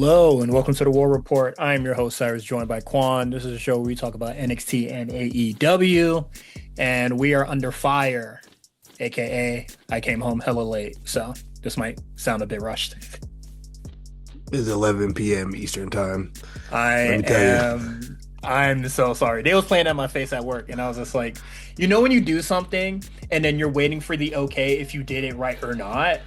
Hello and welcome to the War Report. I'm your host Cyrus, joined by Quan. This is a show where we talk about NXT and AEW, and we are under fire, aka I came home hella late, so this might sound a bit rushed. It's 11 p.m. Eastern time. Let I me tell you. am I'm so sorry. They was playing at my face at work, and I was just like, when you do something and then you're waiting for the okay if you did it right or not,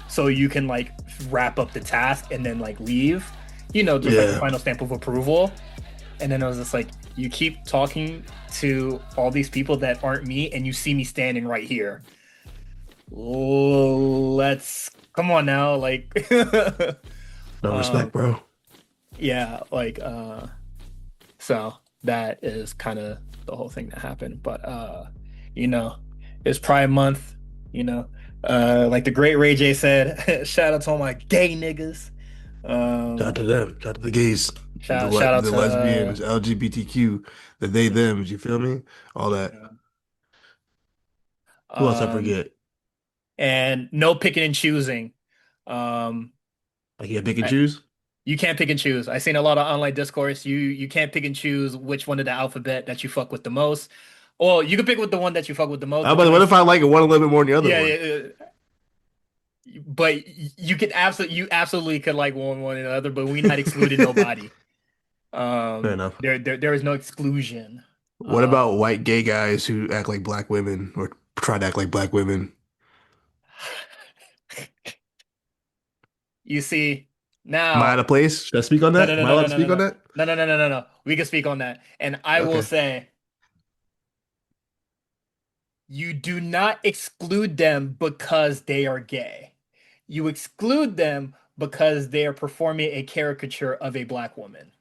so you can like wrap up the task and then like leave, just like the Yeah. final stamp of approval. And then I was just like, you keep talking to all these people that aren't me, and you see me standing right here. Let's come on now, like, No um, respect, bro. yeah, like, so that is kind of the whole thing that happened. But you know, it's Pride Month, you know. Like the great Ray J said, shout out to all my gay niggas. Shout out Um, to them. Shout out to the gays, shout out the to lesbians, LGBTQ, the they, them. You feel me? All that. yeah. Who else I um forget? and no picking and choosing. Um, Like, yeah, pick and I, choose. you can't pick and choose. I've seen a lot of online discourse. You can't pick and choose which one of the alphabet that you fuck with the most. Well, you can pick with the one that you fuck with the most, How but you about what ain't. if I like one a little bit more than the other Yeah, one? yeah, but you absolutely could like one or the other, but we not excluding nobody. Fair enough. There is no exclusion. What Um, about white gay guys who act like black women or try to act like black women? you see Am I out now. of place? Should I speak on No, that? no, no, Am I no, allowed no, to no, no, speak on no, that? no, no, no, no, no, no. We can speak on that, and I will Okay. say you do not exclude them because they are gay. You exclude them because they are performing a caricature of a black woman.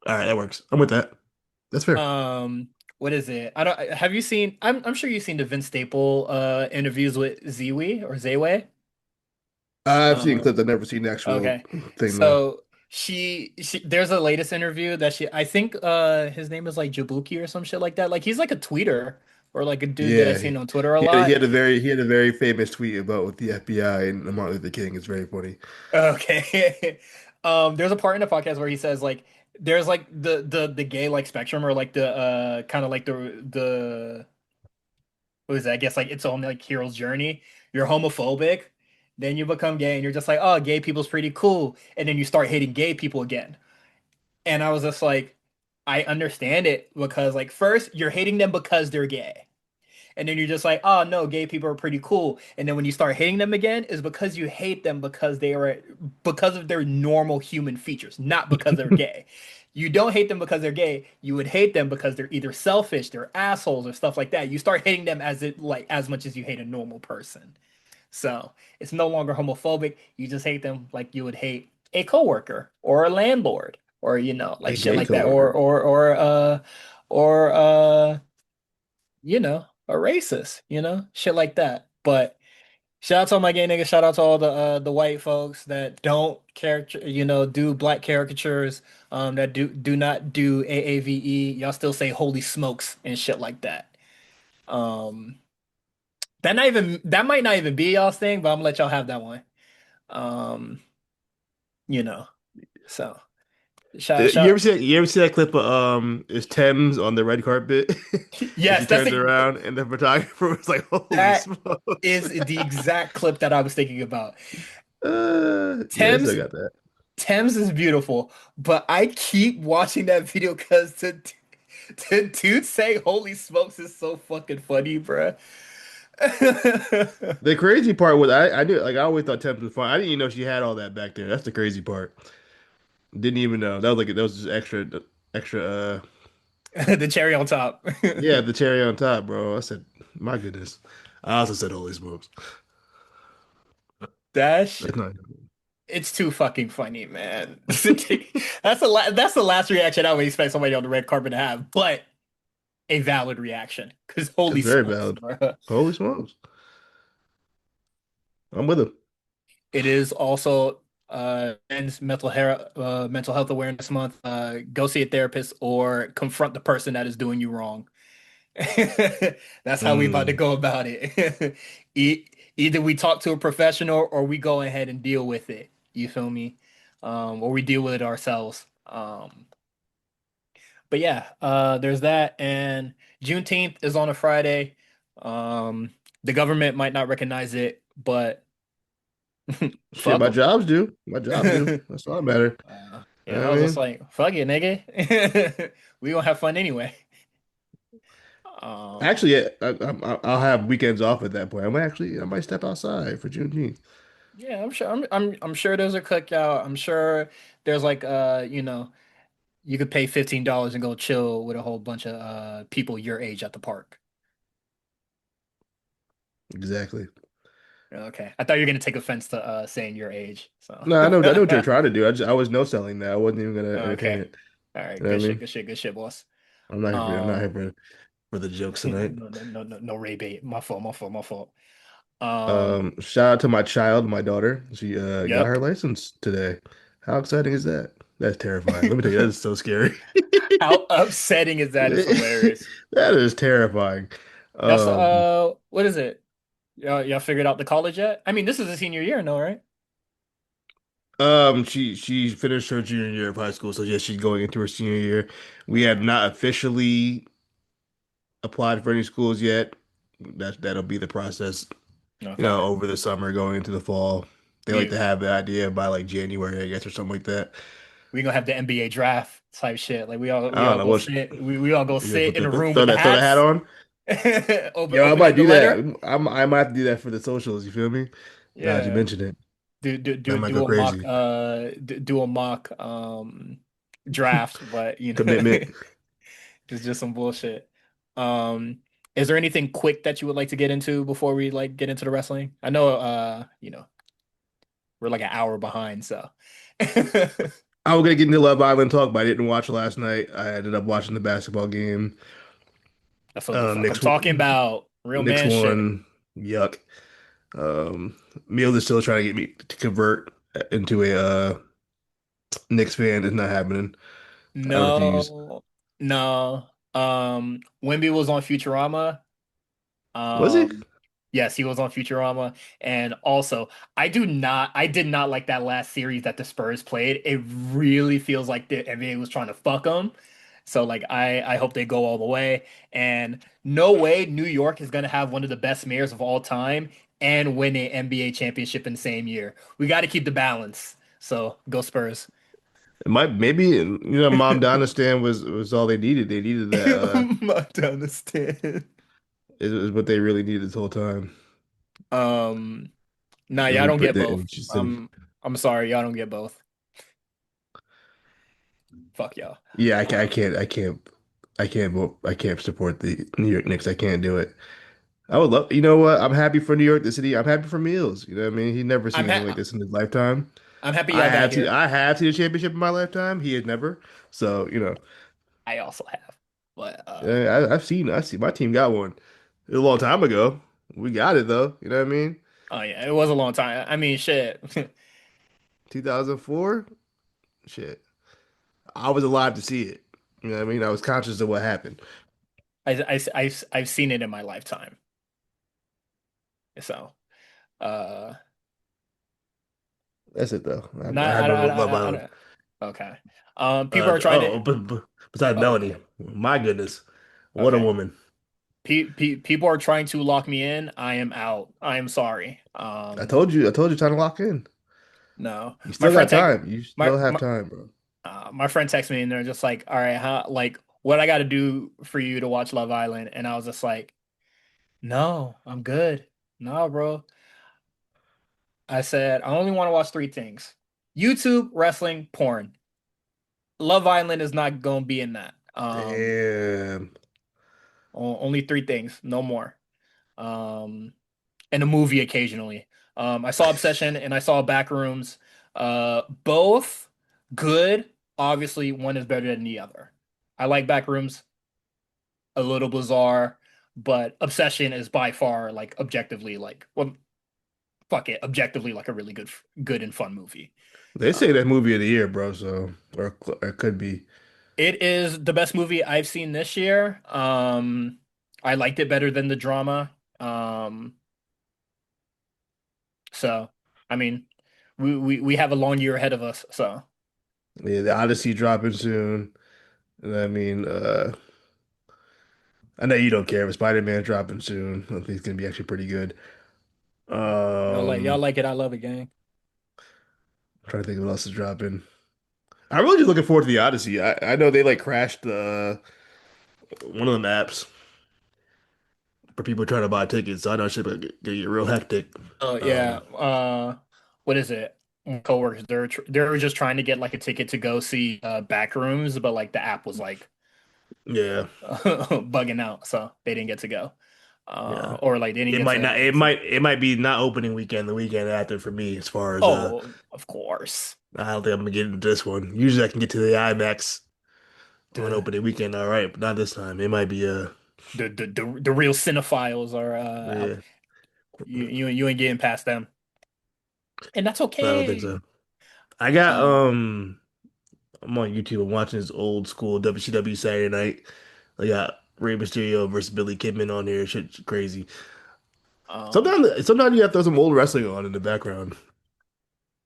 All right, that works. I'm with that. That's fair. What is it? I don't have you seen I'm sure you've seen the Vince Staple interviews with Ziwi or Zayway. I've seen Um clips. I've never seen the actual okay. thing though. So she there's a latest interview that I think his name is like Jabuki or some shit like that. Like he's like a tweeter or like a dude that I've Yeah, seen on Twitter a he lot. had a very famous tweet about with the FBI and Martin Luther King. It's very funny. Okay. There's a part in the podcast where he says like there's like the gay like spectrum or like the kind of like the what is that? I guess like its own like hero's journey. You're homophobic, then you become gay and you're just like, oh, gay people's pretty cool. And then you start hating gay people again. And I was just like, I understand it because like first you're hating them because they're gay. And then you're just like, oh no, gay people are pretty cool. And then when you start hating them again, is because you hate them because they are because of their normal human features, not because they're gay. You don't hate them because they're gay. You would hate them because they're either selfish, they're assholes, or stuff like that. You start hating them as it like as much as you hate a normal person. So it's no longer homophobic. You just hate them like you would hate a coworker or a landlord or like A shit gay like that or coworker. a racist, shit like that. But shout out to all my gay niggas. Shout out to all the white folks that don't character, do black caricatures, that do not do AAVE. Y'all still say holy smokes and shit like that. Um, that might not even be y'all's thing, but I'm gonna let y'all have that one. Um, you know, so shout shout. You ever see that clip of is Thames on the red carpet and Yes, she turns around and the photographer was like, "Holy that smokes!" is the exact clip that I was thinking about. Yeah, I still Thames got that. Thames is beautiful, but I keep watching that video because to dude say "Holy smokes" is so fucking funny, bruh. The crazy part was I knew like I always thought Thames was fine. I didn't even know she had all that back there. That's the crazy part. Didn't even know. That was just extra. The cherry on top. Yeah, the cherry on top, bro. I said, my goodness. I also said, holy smokes. Dash, That's not. it's too fucking funny, man. That's the last reaction I would expect somebody on the red carpet to have, but a valid reaction. Because It's holy very smokes, valid. bro. Holy smokes. I'm with him. It is also men's mental health awareness month. Go see a therapist or confront the person that is doing you wrong. That's how we about to Mm. go about it. Either we talk to a professional or we go ahead and deal with it. You feel me? or we deal with it ourselves. But yeah, there's that, and Juneteenth is on a Friday. Um, the government might not recognize it, but Shit, fuck my them. jobs do. My jobs do. That's all that matter. You Yeah, know I what I was just mean? like, fuck it, nigga. We gonna have fun anyway. Um, Actually, yeah, I'll have weekends off at that point. I might step outside for Juneteenth. yeah, I'm sure. I'm sure there's a cookout. I'm sure there's like you could pay $15 and go chill with a whole bunch of people your age at the park. Exactly. Okay, I thought you were gonna take offense to saying your age. So No, I know what you're trying to do. I was no selling that. I wasn't even gonna entertain okay, it. all right, You know what good I shit, mean? good shit, good shit, boss. I'm not here Um, for the jokes tonight. no, no, no, no, no, Ray bait. My fault, my fault, my fault. Um, Shout out to my child, my daughter. She got yep. her license today. How exciting is that? That's terrifying. Let me tell you, that is so scary. How upsetting is that? Is hilarious. That is terrifying. That's Um, what is it? Y'all figured out the college yet? I mean, this is a senior year, no, right? she finished her junior year of high school, so yeah, she's going into her senior year. We have Okay. not officially applied for any schools yet. That'll be the process, Okay. over the summer going into the fall. They like to We have the idea by like January, I guess, or something like that. we gonna have the NBA draft type shit. Like I we don't all know go what. sit. We all go You sit put in a room with throw the throw the hat hats. on. Yo, I might Opening the do that. letter. I might have to do that for the socials. You feel me? Now that you Yeah. mention it, I might go Do a mock crazy. do a mock draft, but Commitment. it's just some bullshit. Um, is there anything quick that you would like to get into before we like get into the wrestling? I know we're like an hour behind, so I was gonna get into Love Island talk, but I didn't watch last night. I ended up watching the basketball game. that's what the fuck I'm Knicks, talking about. Real Knicks man shit. won. Yuck. Um, Meal is still trying to get me to convert into a Knicks fan. It's not happening. I refuse. No, no. Wemby was on Futurama. Was he? Um, yes, he was on Futurama. And also, I did not like that last series that the Spurs played. It really feels like the NBA was trying to fuck them. So like I hope they go all the way. And no way New York is gonna have one of the best mayors of all time and win an NBA championship in the same year. We got to keep the balance. So go Spurs. It might maybe Mom Donna stand was all they needed. They needed that I don't understand. is what they really needed this whole time. Um, nah, And y'all we don't put get that in both. each city. I'm sorry, y'all don't get both. Fuck y'all. Yeah, Um, I can't vote. I can't support the New York Knicks. I can't do it. I would love, you know what? I'm happy for New York, the city. I'm happy for Meals. You know what I mean? He never seen I'm anything like ha this in his lifetime. I'm happy y'all got here. I have seen a championship in my lifetime. He has never. So, I also have, but I've seen my team got one. It was a long time ago. We got it though. You know what I mean? oh yeah, it was a long time. I mean, shit. 2004. Shit. I was alive to see it. You know what I mean? I was conscious of what happened. I've seen it in my lifetime. So, uh, That's it though. I not had no Love Island. okay. People are trying to. Besides Oh, Melanie, my goodness, what a okay. woman. People are trying to lock me in. I am out. I am sorry. I told you, time to lock in. No, You my still friend got tech, time. You still have time, bro. my friend texted me and they're just like, all right, how like what I got to do for you to watch Love Island? And I was just like, no, I'm good. No, bro. I said I only want to watch three things: YouTube, wrestling, porn. Love Island is not gonna be in that. Damn. Only three things, no more. Um, and a movie occasionally. I saw Obsession and I saw Backrooms. Both good. Obviously, one is better than the other. I like Backrooms, a little bizarre, but Obsession is by far like objectively like well, fuck it, objectively like a really good and fun movie. They say Uh, that movie of the year, bro. So, or it could be. it is the best movie I've seen this year. I liked it better than the drama. So I mean. we have a long year ahead of us. So Yeah, the Odyssey dropping soon. And I mean, I know you don't care, but Spider-Man dropping soon. I think it's gonna be actually pretty good. y'all Um, like it, I love it, gang. I'm trying to think of what else is dropping. I'm really just looking forward to the Odyssey. I know they like crashed one of the maps for people trying to buy tickets. So I know shit gonna get real hectic. Oh yeah. Um, What is it? Coworkers, they were just trying to get like a ticket to go see Backrooms, but like the app was like yeah, bugging out, so they didn't get to go. yeah. Or like they didn't It get might not. to It see. might be not opening weekend. The weekend after for me, as far as Oh, of course. I don't think I'm gonna get into this one. Usually I can get to the IMAX on The opening weekend. All right, but not this time. It might be the real cinephiles are out. yeah. You ain't getting past them. And that's I don't think okay. so. I got Um, I'm on YouTube. I'm watching this old school WCW Saturday Night. I got Rey Mysterio versus Billy Kidman on here. Shit's crazy. um, Sometimes you have to throw some old wrestling on in the background.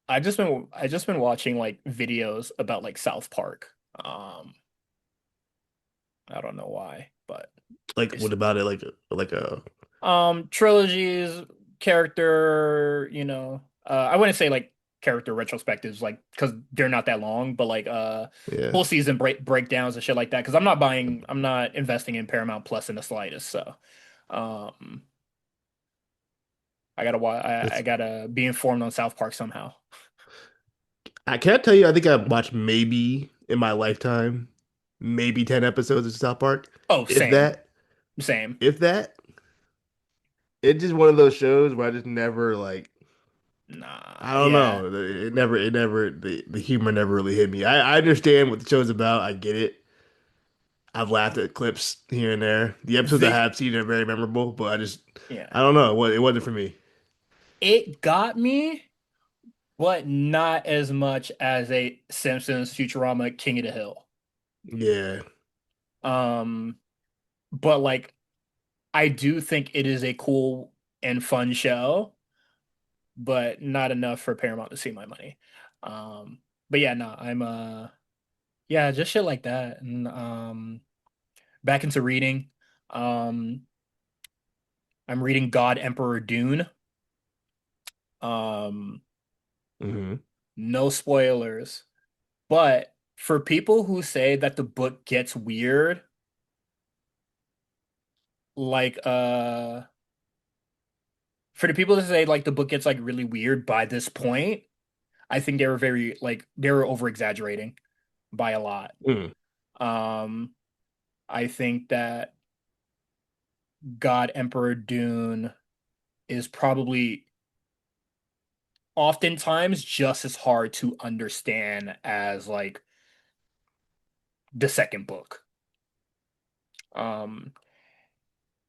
I just been watching like videos about like South Park. Um, I don't know why, but Like it's what about it? Like a trilogies, character, I wouldn't say like character retrospectives, like because they're not that long, but like yeah. full season breakdowns and shit like that. Because I'm not investing in Paramount Plus in the slightest. So, um, I It's gotta be informed on South Park somehow. I can't tell you. I think I've watched maybe in my lifetime maybe 10 episodes of South Park. Oh, If same, that, same. if that. It's just one of those shows where I just never like. Nah, I don't yeah. know. The humor never really hit me. I understand what the show's about. I get it. I've laughed at clips here and there. The episodes I The have seen are very memorable, but yeah, I don't know. It wasn't for me. it got me, but not as much as a Simpsons, Futurama, King of the Hill. Yeah. Um, but like I do think it is a cool and fun show, but not enough for Paramount to see my money. But yeah, no, I'm yeah, just shit like that. And back into reading. Um, I'm reading God Emperor Dune. Um, Hmm. no spoilers, but for people who say that the book gets weird, like for the people that say like the book gets like really weird by this point, I think they were over exaggerating by a lot. Mm. Um, I think that God Emperor Dune is probably oftentimes just as hard to understand as like the second book. Um,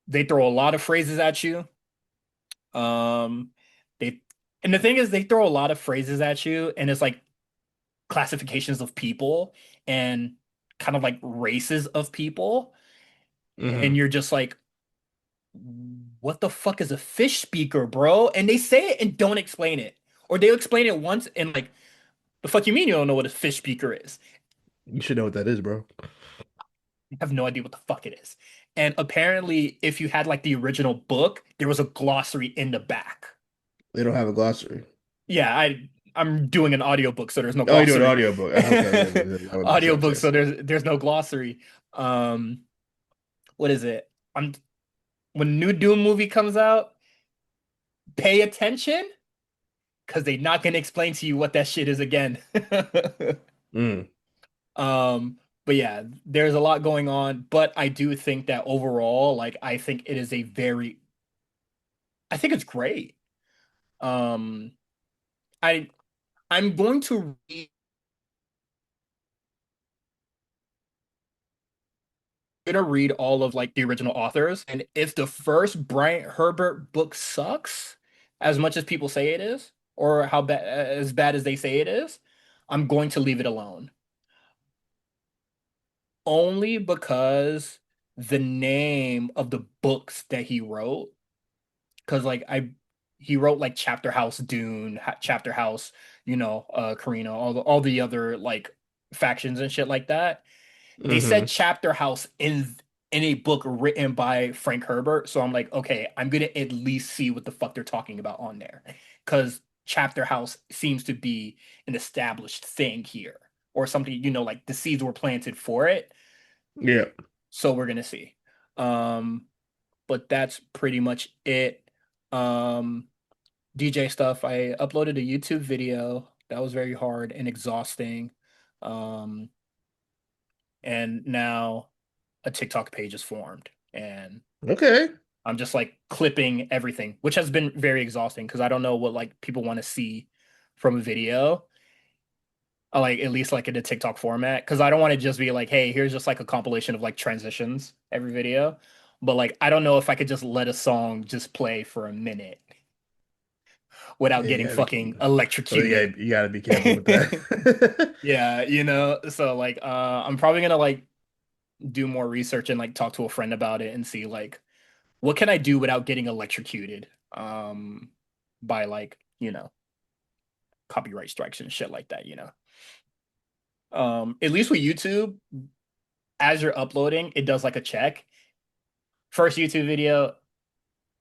they throw a lot of phrases at you. Um, they and the thing is they throw a lot of phrases at you and it's like classifications of people and kind of like races of people and Hmm. you're just like what the fuck is a fish speaker, bro? And they say it and don't explain it. Or they'll explain it once and like, the fuck you mean you don't know what a fish speaker is? You should know what that is, bro. I have no idea what the fuck it is. And apparently, if you had like the original book, there was a glossary in the back. They don't have a glossary. Yeah, I'm doing an audiobook, so there's no Oh, you do an glossary. audiobook. Okay, yeah, that would make sense, Audiobook, so yes. there's no glossary. Um, what is it? I'm when new Doom movie comes out, pay attention because they're not gonna explain to you what that shit is again. Mm. But yeah, there's a lot going on, but I do think that overall, like I think it is a very I think it's great. Um I I'm going to read all of like the original authors, and if the first Bryant Herbert book sucks as much as people say it is, or how bad as bad as they say it is, I'm going to leave it alone. Only because the name of the books that he wrote, because like I he wrote like Chapter House Dune, Chapter House Karina, all the other like factions and shit like that. They said Hmm. Chapter House in a book written by Frank Herbert. So I'm like, okay, I'm gonna at least see what the fuck they're talking about on there. Because Chapter House seems to be an established thing here. Or something, like the seeds were planted for it. Yeah. So we're gonna see. Um, but that's pretty much it. Um, DJ stuff. I uploaded a YouTube video. That was very hard and exhausting. Um, and now a TikTok page is formed. And Okay. I'm just like clipping everything, which has been very exhausting because I don't know what like people want to see from a video. Like at least like in a TikTok format. Because I don't want to just be like, hey, here's just like a compilation of like transitions every video. But like I don't know if I could just let a song just play for a minute without Yeah, getting fucking so electrocuted. you gotta be careful with that. Yeah, so like I'm probably gonna like do more research and like talk to a friend about it and see like what can I do without getting electrocuted by like, copyright strikes and shit like that. At least with YouTube, as you're uploading, it does like a check. First YouTube video,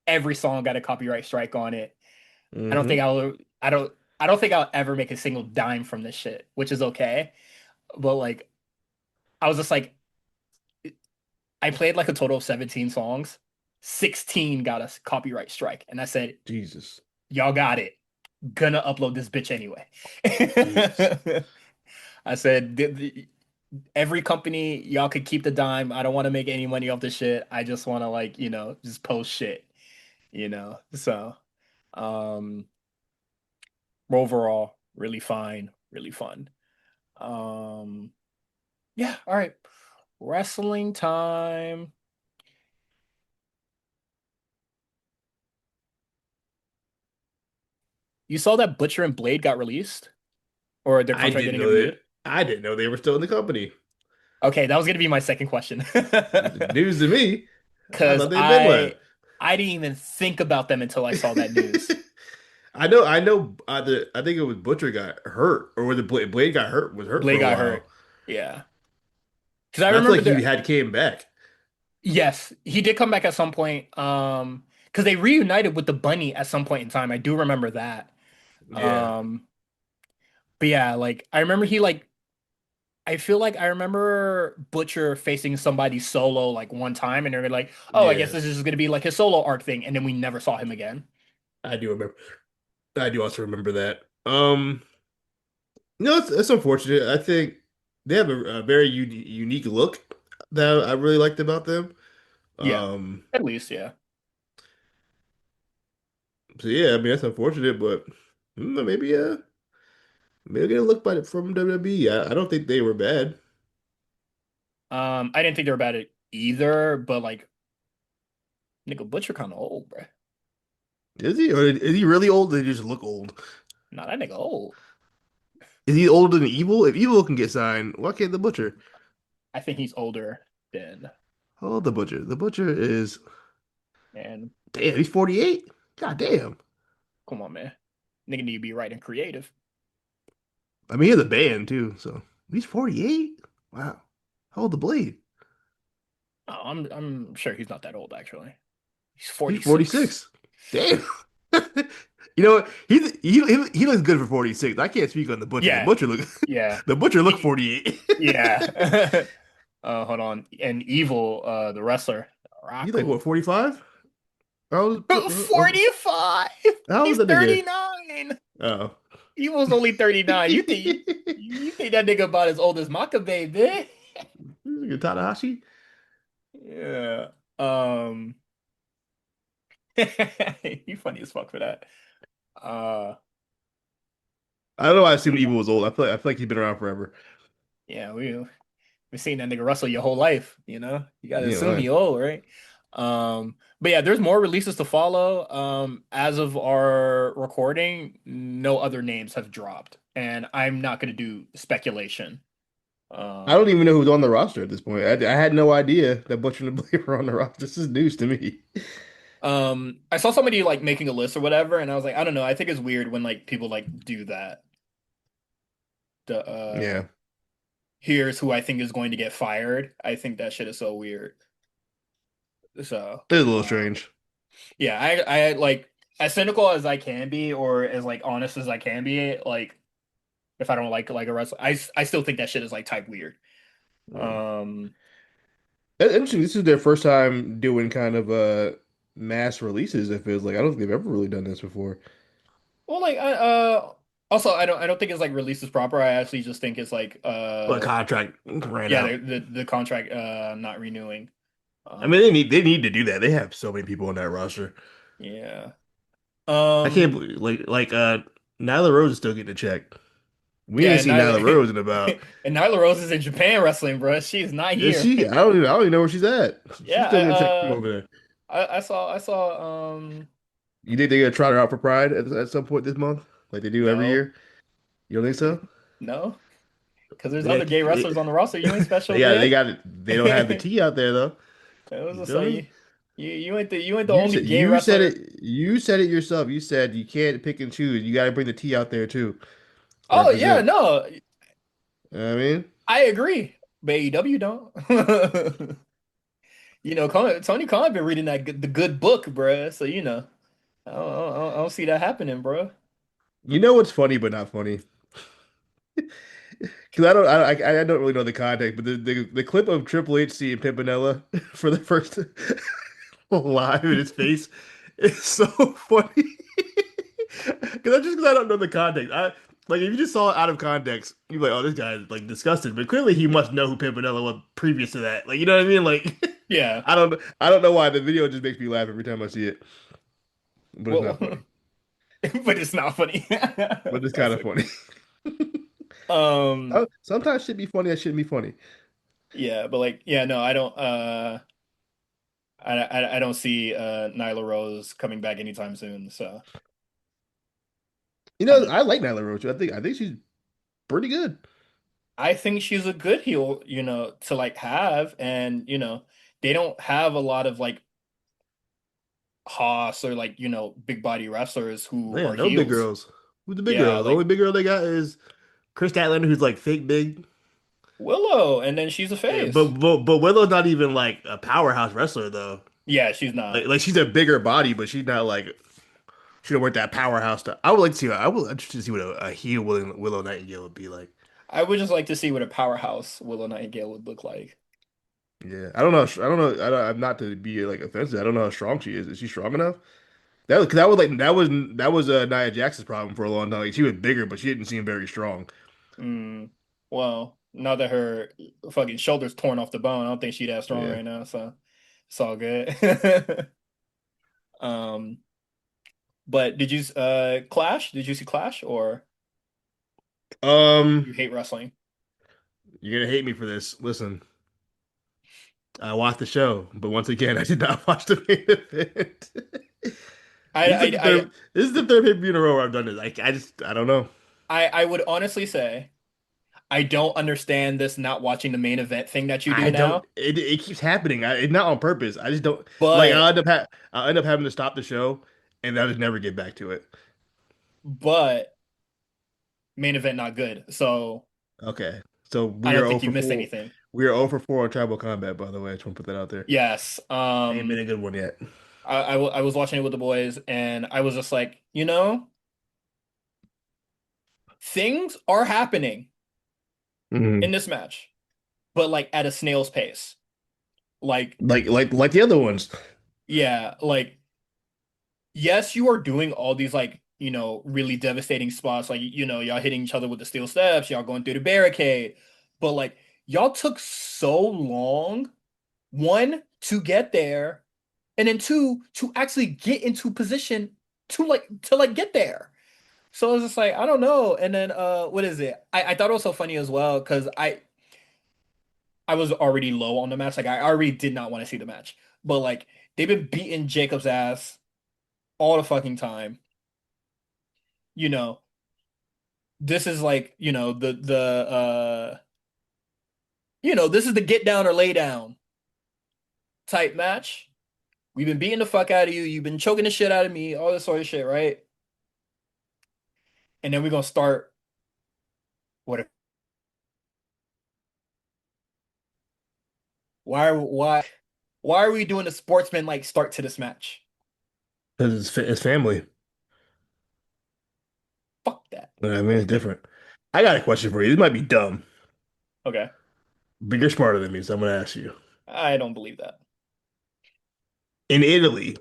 every song got a copyright strike on it. I don't think Hmm. I'll I don't think I'll ever make a single dime from this shit, which is okay. But like I was just like I played like a total of 17 songs. 16 got a copyright strike. And I said, Jesus. y'all got it. Gonna upload this bitch anyway. Jesus. I said, every company, y'all could keep the dime. I don't want to make any money off this shit. I just want to like, just post shit. So, um, overall, really fine, really fun. Um, yeah, all right. Wrestling time. You saw that Butcher and Blade got released or their I contract didn't getting know that. renewed? I didn't know they were still in the company. Okay, that was gonna be my second question. News to me. I Because thought they'd been left. I didn't even think about them until I saw that news. I know. I think it was Butcher got hurt, or was it Blade got hurt? Was hurt for Blade a got while. hurt. Yeah. Because I But I feel remember like he there. had came back. Yes, he did come back at some point. Because they reunited with the bunny at some point in time. I do remember that. Yeah, Um, but yeah, like I remember he like I feel like I remember Butcher facing somebody solo like one time, and they're like, "Oh, I guess yeah. this is just gonna be like his solo arc thing," and then we never saw him again. I do remember. I do also remember that. It's unfortunate. I think they have a very unique look that I really liked about them. Yeah, Um, at least, yeah. so yeah, I mean that's unfortunate, but maybe maybe get a look by from WWE. I don't think they were bad. I didn't think they were bad at either, but like, nigga, Butcher kind of old, bruh. Is he? Or is he really old? Or did he just look old? Nah, that nigga old. Is he older than Evil? If Evil can get signed, why can't the Butcher? I think he's older than, Oh, the Butcher. The Butcher is and damn. He's 48. God damn. come on, man. Nigga need to be right and creative. I mean, he has a band too, so he's 48. Wow. How old the Blade? Oh, I'm sure he's not that old actually. He's He's 46. 46. Damn. You know what? He looks good for 46. I can't speak on the Butcher. The Yeah, Butcher look yeah, the Butcher look E- 48. yeah. Hold on. And Evil, the wrestler, He's like Raku. what, 45? How 45. old is He's that nigga? 39. Oh. Evil's only 39. You think that nigga about as old as Makabe, man? Tanahashi? Yeah. You funny as fuck for that. Uh, I don't know why I but assumed Evil was old. I feel like he's been around forever. yeah, we've seen that nigga wrestle your whole life, you know? You gotta You know, assume he old, right? But yeah, there's more releases to follow. As of our recording, no other names have dropped, and I'm not gonna do speculation. I don't Um, even know who's on the roster at this point. I had no idea that Butcher and the Blade were on the roster. This is news to me. I saw somebody like making a list or whatever, and I was like, I don't know. I think it's weird when like people like do that. the Yeah, here's who I think is going to get fired. I think that shit is so weird. So, it's a little um, strange. yeah, I like as cynical as I can be, or as like honest as I can be. Like, if I don't like a wrestler, I still think that shit is like type weird. Yeah. Um, Interesting. This is their first time doing kind of mass releases. It feels like I don't think they've ever really done this before. well, like also I don't think it's like release is proper. I actually just think it's like But contract ran yeah, out. the contract not renewing. I mean, Um, they need to do that. They have so many people on that roster. yeah. I can't Um, believe Nyla Rose is still getting a check. We yeah, ain't and seen Nyla Nyla Rose in about. and Nyla Rose is in Japan wrestling, bro. She's not Is here. she? I don't even know where she's at. She's Yeah, still getting checks from over there. I saw You think they're gonna trot her out for Pride at some point this month, like they do every no, year? You don't think so? no, because there's other They, gay they, wrestlers on the roster. You ain't special, they man. got it. They don't have the T out there though. It was You just feel like me? you ain't the only gay You said wrestler. it. You said it yourself. You said you can't pick and choose. You got to bring the T out there too. Oh yeah, Represent. no, You know what I mean, I agree. But AEW don't. You know, Tony Khan been reading the good book, bruh. So you know, I don't see that happening, bruh. you know what's funny but not funny because I don't really know the context, but the clip of Triple H seeing Pimpinella for the first live in his face is so funny. Because I don't know the context. I like if you just saw it out of context, you'd be like, "Oh, this guy is like disgusted." But clearly, he must know who Pimpinella was previous to that. Like, you know what I mean? Like, Yeah. I don't know why the video just makes me laugh every time I see it, but it's Well, not funny. but it's not funny. But it's kind That's of okay. funny. Um, Sometimes shit be funny. That shouldn't be funny. yeah, but like, yeah, no, I don't. I don't see Nyla Rose coming back anytime soon. So You I know, don't I know. like Nyla Rose. I think she's pretty good. I think she's a good heel, you know, to like have, and you know, they don't have a lot of like Haas or like big body wrestlers who Man, are no big heels. girls. Who's the big Yeah, girl? The only like big girl they got is Chris Statlander, who's like fake big. Willow, and then she's a Yeah, face. but Willow's not even like a powerhouse wrestler though. Yeah, she's not. Like she's a bigger body, but she's not like she don't work that powerhouse stuff. I would like to see. I would interested to see what a heel Willow Nightingale would be like. I would just like to see what a powerhouse Willow Nightingale would look like. Yeah, I don't know. I don't know. I'm not to be like offensive. I don't know how strong she is. Is she strong enough? Because that was like that was Nia Jax's problem for a long time. Like, she was bigger, but she didn't seem very strong. Mm, well, now that her fucking shoulder's torn off the bone, I don't think she's that strong Yeah. right now, so it's all good. Um, but did you Clash? Did you see Clash or Um, you hate wrestling? you're gonna hate me for this. Listen, I watched the show, but once again, I did not watch the main event. I I I This is the third pay-per-view in a row where I've done this. I don't know. I would honestly say I don't understand this not watching the main event thing that you do I don't. now, It keeps happening. It's not on purpose. I just don't like. but I'll end up having to stop the show, and I'll just never get back to it. but main event not good. So Okay, so I we are don't 0 think you for missed 4. anything. We are 0 for 4 on Tribal Combat. By the way, I just want to put that out there. Yes. Ain't been a good one yet. I was watching it with the boys and I was just like, things are happening in Mhm. this match, but like at a snail's pace. Like, Like the other ones. yeah, like yes, you are doing all these like, really devastating spots. Like, y'all hitting each other with the steel steps, y'all going through the barricade. But like y'all took so long, one, to get there, and then two, to actually get into position to get there. So it's just like, I don't know. And then what is it? I thought it was so funny as well because I was already low on the match. Like I already did not want to see the match. But like they've been beating Jacob's ass all the fucking time. You know, this is like, this is the get down or lay down type match. We've been beating the fuck out of you. You've been choking the shit out of me, all this sort of shit, right? And then we're gonna start what why are we doing a sportsman like start to this match? Because it's family. Fuck that. You know what I mean, it's different. I got a question for you. This might be dumb, Okay. but you're smarter than me, so I'm gonna ask you. I don't believe that. In Italy,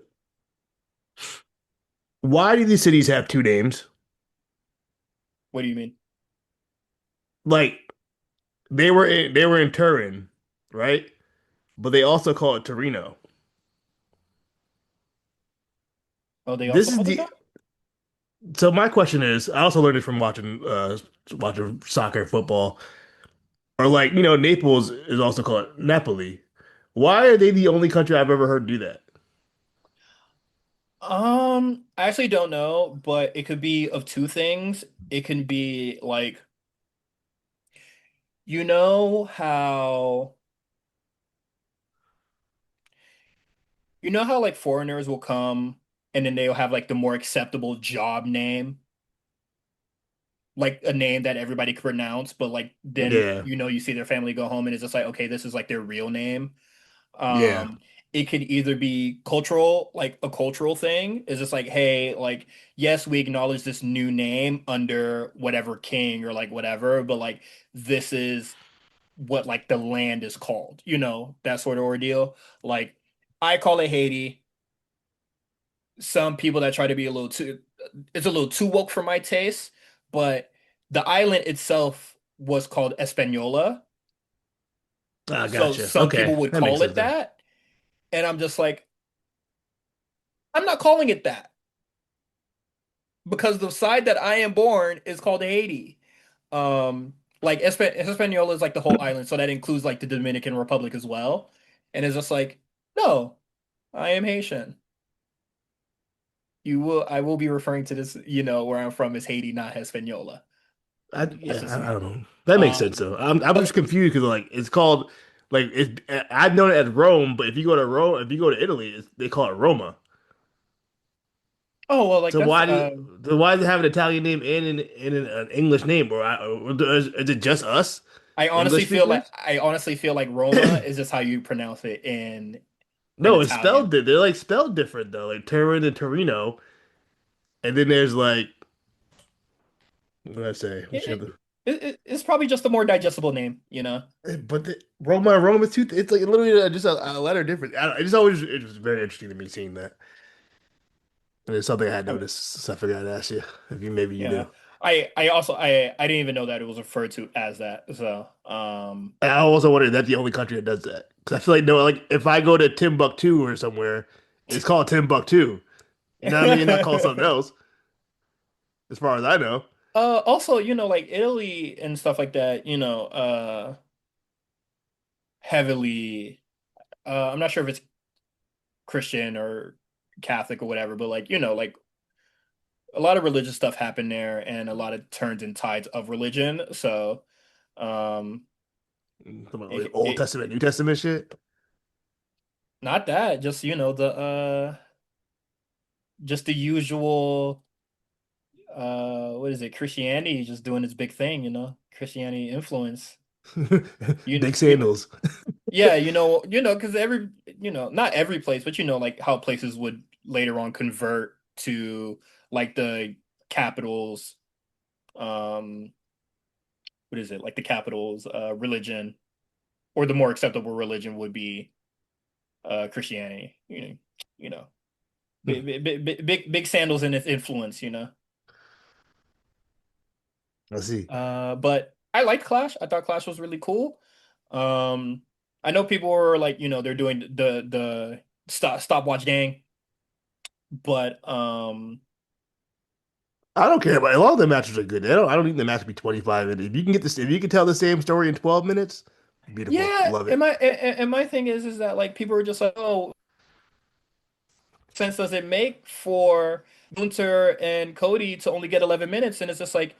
why do these cities have two names? What do you mean? Like they were in Turin, right? But they also call it Torino. Oh, they This also is called it the that? so my question is, I also learned it from watching soccer, football, or like Naples is also called Napoli. Why are they the only country I've ever heard do that? I actually don't know, but it could be of two things. It can be like, you know how like foreigners will come and then they'll have like the more acceptable job name, like a name that everybody can pronounce, but like then Yeah, you see their family go home and it's just like, okay, this is like their real name. yeah, Um, it could either be cultural, like a cultural thing, is just like, hey, like, yes, we acknowledge this new name under whatever king or like whatever, but like this is what like the land is called, that sort of ordeal. Like I call it Haiti. Some people that try to be a little too, it's a little too woke for my taste, but the island itself was called Espanola. I So gotcha. some people Okay, would that makes call sense it then. that. And I'm just like, I'm not calling it that because the side that I am born is called Haiti. Like Hispaniola is like the whole island, so that includes like the Dominican Republic as well. And it's just like, no, I am Haitian. I will be referring to this, where I'm from is Haiti, not Hispaniola. That's just I me. don't know. That makes sense Um, though. I'm but just confused because like it's called like it's I've known it as Rome, but if you go to Rome, if you go to Italy, they call it Roma. oh well, like So that's why does it have an Italian name and an English name, or is it just us English speakers? I honestly feel like Roma is just how you pronounce it in No, it's Italian. they're like spelled different though, like Turin and Torino, and then there's like what did I say? It, it, it's probably just a more digestible name. But Roma and Rome is two. It's like literally just a letter difference. It was very interesting to me seeing that. And it's something I had I mean, noticed, so I figured I'd ask you if you maybe you yeah. do. I didn't even know that it was referred to as that. So, I also wonder if that's the only country that does that. Because I feel like no, like if I go to Timbuktu or somewhere, it's called Timbuktu. You know what I mean? Not called something else, as far as I know. also, like Italy and stuff like that, heavily, I'm not sure if it's Christian or Catholic or whatever, but like, like a lot of religious stuff happened there and a lot of turns and tides of religion. So, um, Some of like it, Old it Testament, New Testament shit. not that, just, just the usual, what is it? Christianity just doing its big thing. Christianity influence. You, Big you, sandals. yeah, because not every place, but like how places would later on convert to like the capitals, um, what is it? Like the capitals, religion, or the more acceptable religion would be Christianity. You know, big sandals in its influence. I see. But I liked Clash. I thought Clash was really cool. Um, I know people were like, they're doing the stopwatch gang, but I don't care, but a lot of the matches are good. I don't need the match to be 25 minutes. If you can if you can tell the same story in 12 minutes, beautiful. yeah. Love And it. my thing is that like people are just like, oh, sense does it make for Gunter and Cody to only get 11 minutes? And it's just like,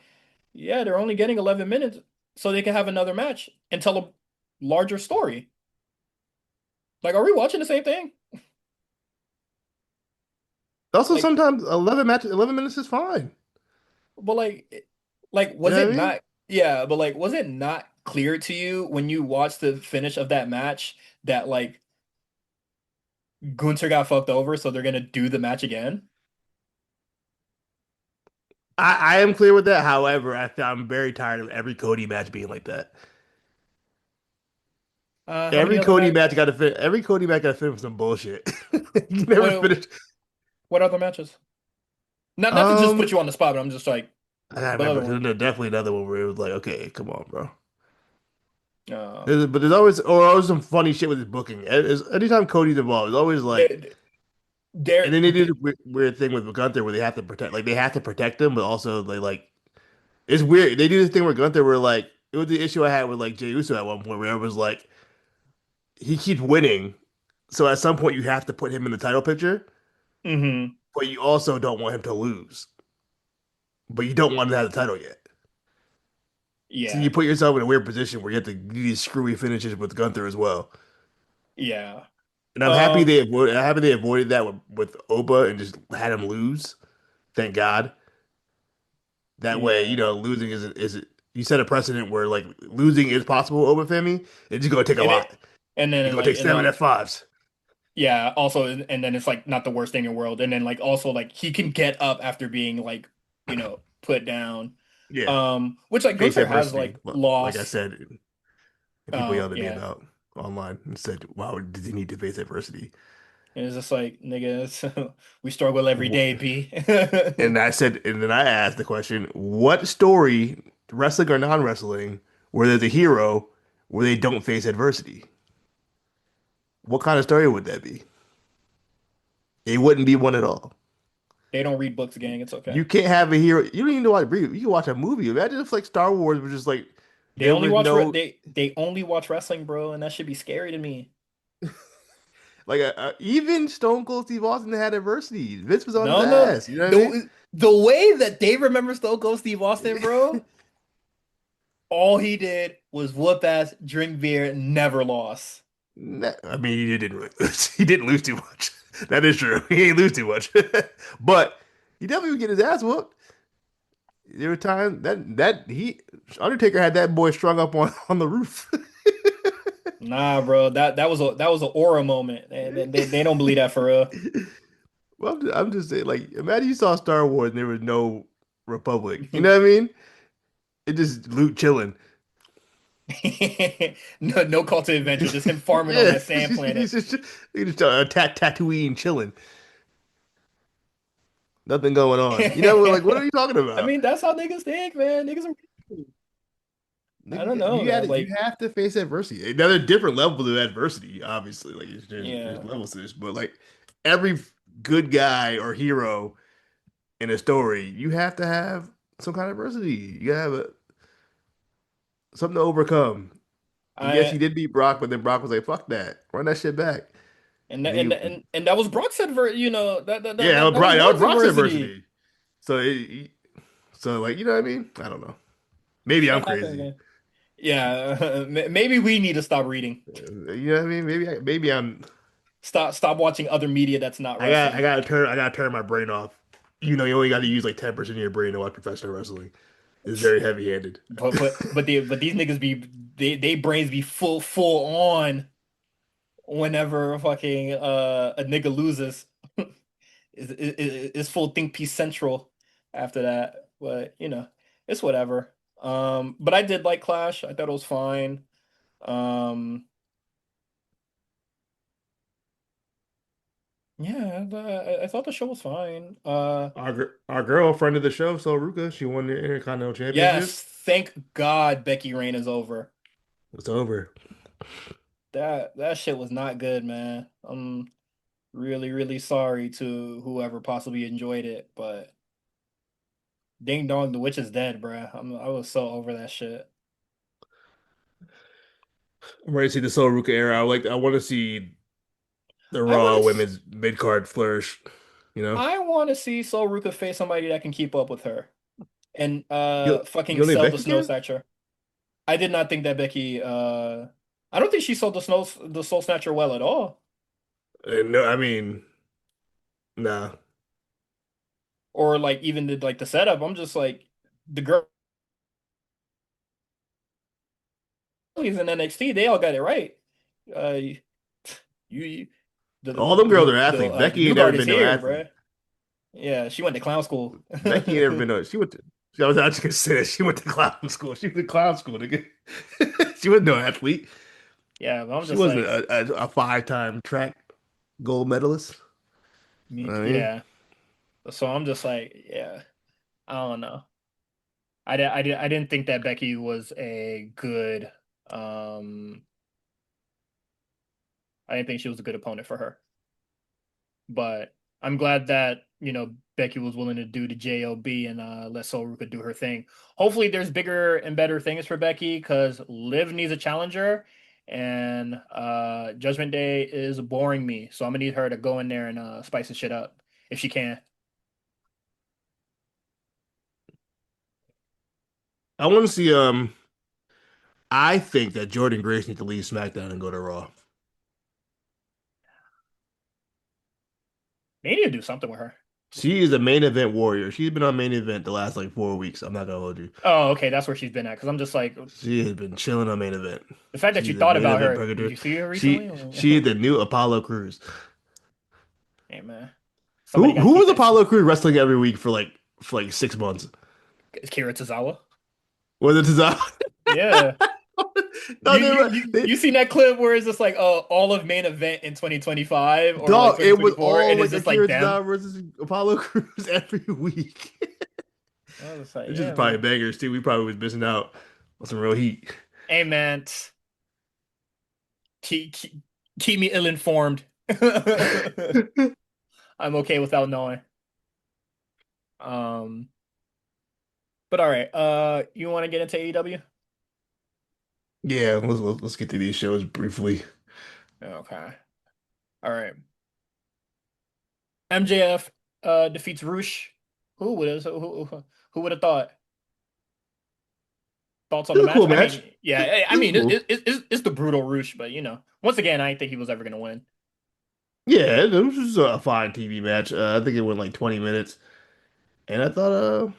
yeah, they're only getting 11 minutes so they can have another match and tell a larger story. Like, are we watching the same thing? Also, Like, sometimes 11 minutes is fine. but like You was know it what I mean? not? Yeah, but like, was it not clear to you when you watch the finish of that match that like Gunther got fucked over, so they're gonna do the match again? I am clear with that. However, I'm very tired of every Cody match being like that. How many other match? Every Cody match got to finish with some bullshit. You never What finish. what other matches? Not to just put Um, you on the spot, but I'm just like, I gotta what other remember because one? there's definitely another one where it was like, okay, come on, bro. Uh, But there's always some funny shit with his booking. Anytime Cody's involved, it's always like, they and they're then they do the weird thing with Gunther where they have to protect him, but also they like it's weird. They do this thing with Gunther where like it was the issue I had with like Jey Uso at one point where it was like he keeps winning, so at some point you have to put him in the title picture, hmm but you also don't want him to lose, but you don't want him to have the title yet. So yeah, you put yourself in a weird position where you have to do these screwy finishes with Gunther as well. yeah. And Um, I'm happy they avoided that with Oba and just had him lose. Thank God. That way, yeah. losing is you set a precedent where like losing is possible over Femi. It's just gonna take a And lot. it and then You're gonna like take and seven F5s. yeah, also and then it's like not the worst thing in the world. And then like also like he can get up after being like, put down. Yeah, Which like face Gunther has adversity. like Like I lost. said, and people yelled at me Yeah. about online and said, "Wow, did he need to face adversity?" And it's just like, nigga, we struggle every day, B. And then I asked the question, "What story, wrestling or non-wrestling, where there's a hero where they don't face adversity? What kind of story would that be? It wouldn't be one at all." They don't read books, gang. It's okay. You can't have a hero. You don't even know what to read. You can watch a movie. Imagine if like Star Wars was just like They there only was watch no they only watch wrestling, bro, and that should be scary to me. like even Stone Cold Steve Austin had adversity. Vince was on his No, no, ass. You know what I mean? the way that they remember Stone Cold Steve Austin, bro, all he did was whoop ass, drink beer, never lost. I mean, he didn't really lose. He didn't lose too much. That is true. He ain't lose too much, but he definitely would get his ass whooped. There were times that he Undertaker had that boy strung up on the roof. Nah, bro, that was an aura moment. They don't believe that for real. Well, I'm just saying, like, imagine you saw Star Wars and there was no Republic. You know what I mean? It just Luke chilling. No, no call to adventure, just him farming on Yeah, that sand planet. he's just Tatooine chilling. Nothing going on. You know, like, what are you talking I about? mean, that's how niggas think, man. Niggas are, I don't know, man. You Like, have to face adversity. Now there's different levels of adversity, obviously. Like there's yeah. levels to this, but like every good guy or hero in a story, you have to have some kind of adversity. You gotta have something to overcome. And yes, he I did beat Brock, but then Brock was like, "Fuck that, run that shit back." and And that, he, and that was Brock's that yeah, that was That was Brock's Brock's adversity. adversity. So, so like, you know what I mean? I don't know. Maybe I'm Shit happens, crazy. man. Yeah, maybe we need to stop reading. You know what I mean? Maybe I'm. Stop watching other media that's not wrestling. I gotta turn my brain off. You know, you only got to use like 10% of your brain to watch professional wrestling. It's very heavy-handed. But these niggas they brains be full on whenever fucking a nigga loses. Is full think piece central after that. But it's whatever. But I did like Clash. I thought it was fine. Um, yeah, I thought the show was fine. Our girl, friend of the show, Ruka, she won the Intercontinental Championship. Yes, thank God Becky Reign is over. It's over. That shit was not good, man. I'm really, really sorry to whoever possibly enjoyed it, but ding dong, the witch is dead, bruh. I was so over that shit. I'm ready to see the Ruka era. I want to see the I want Raw to women's mid card flourish. You know, I want to see Sol Ruka face somebody that can keep up with her and you fucking don't think sell the Becky snow can? snatcher. I did not think that Becky I don't think she sold the soul snatcher well at all. No, I mean, nah. Or like even like the setup. I'm just like the girl in NXT, they all got it right. Uh, you All them girls are athletes. the Becky new ain't never guard is been no here, athlete. bruh. Yeah, she went to clown school. Becky ain't never been no. She went to. I was actually gonna say that she went to clown school. She went to clown school, nigga. She was no athlete. Yeah, but I'm She just wasn't like, a five-time track gold medalist. I mean, yeah. So I'm just like, yeah, I don't know. I didn't think that Becky was a good, um, I didn't think she was a good opponent for her. But I'm glad that, Becky was willing to do the JOB and let Sol Ruka do her thing. Hopefully there's bigger and better things for Becky because Liv needs a challenger and Judgment Day is boring me. So I'm gonna need her to go in there and spice the shit up if she can. I want to see. I think that Jordan Grace needs to leave SmackDown and go to Raw. They need to do something with her. She is a main event warrior. She's been on main event the last like 4 weeks. I'm not gonna hold you. Oh, okay, that's where she's been at. Because I'm just like, She has been chilling on main event. the fact that you She's a thought main about event her, did purgator. you see her She recently? she is the new Apollo Crews. Hey man, somebody Who got to who keep was that. Apollo Crews wrestling every week for like 6 months? Kira Tozawa. Was it Cesaro? Yeah. No, You seen that clip where it's just like all of main event in 2025 or like dog. It was 2024 all and like it's just like Akira them. Tozawa versus Apollo Crews every week. I was like, It's just yeah, probably man. bangers too. We probably was missing out on some real heat. Hey man, keep, keep me ill-informed. I'm okay without knowing. Um, but all right. You want to get into AEW? Yeah, let's get to these shows briefly. Okay. All right. MJF defeats Roosh. Who would have thought? Thoughts on It the was a match? cool I match. mean, yeah, I It was mean, cool. it's the brutal Roosh, but once again, I didn't think he was ever gonna win. Yeah, it was just a fine TV match. I think it went like 20 minutes, and I thought,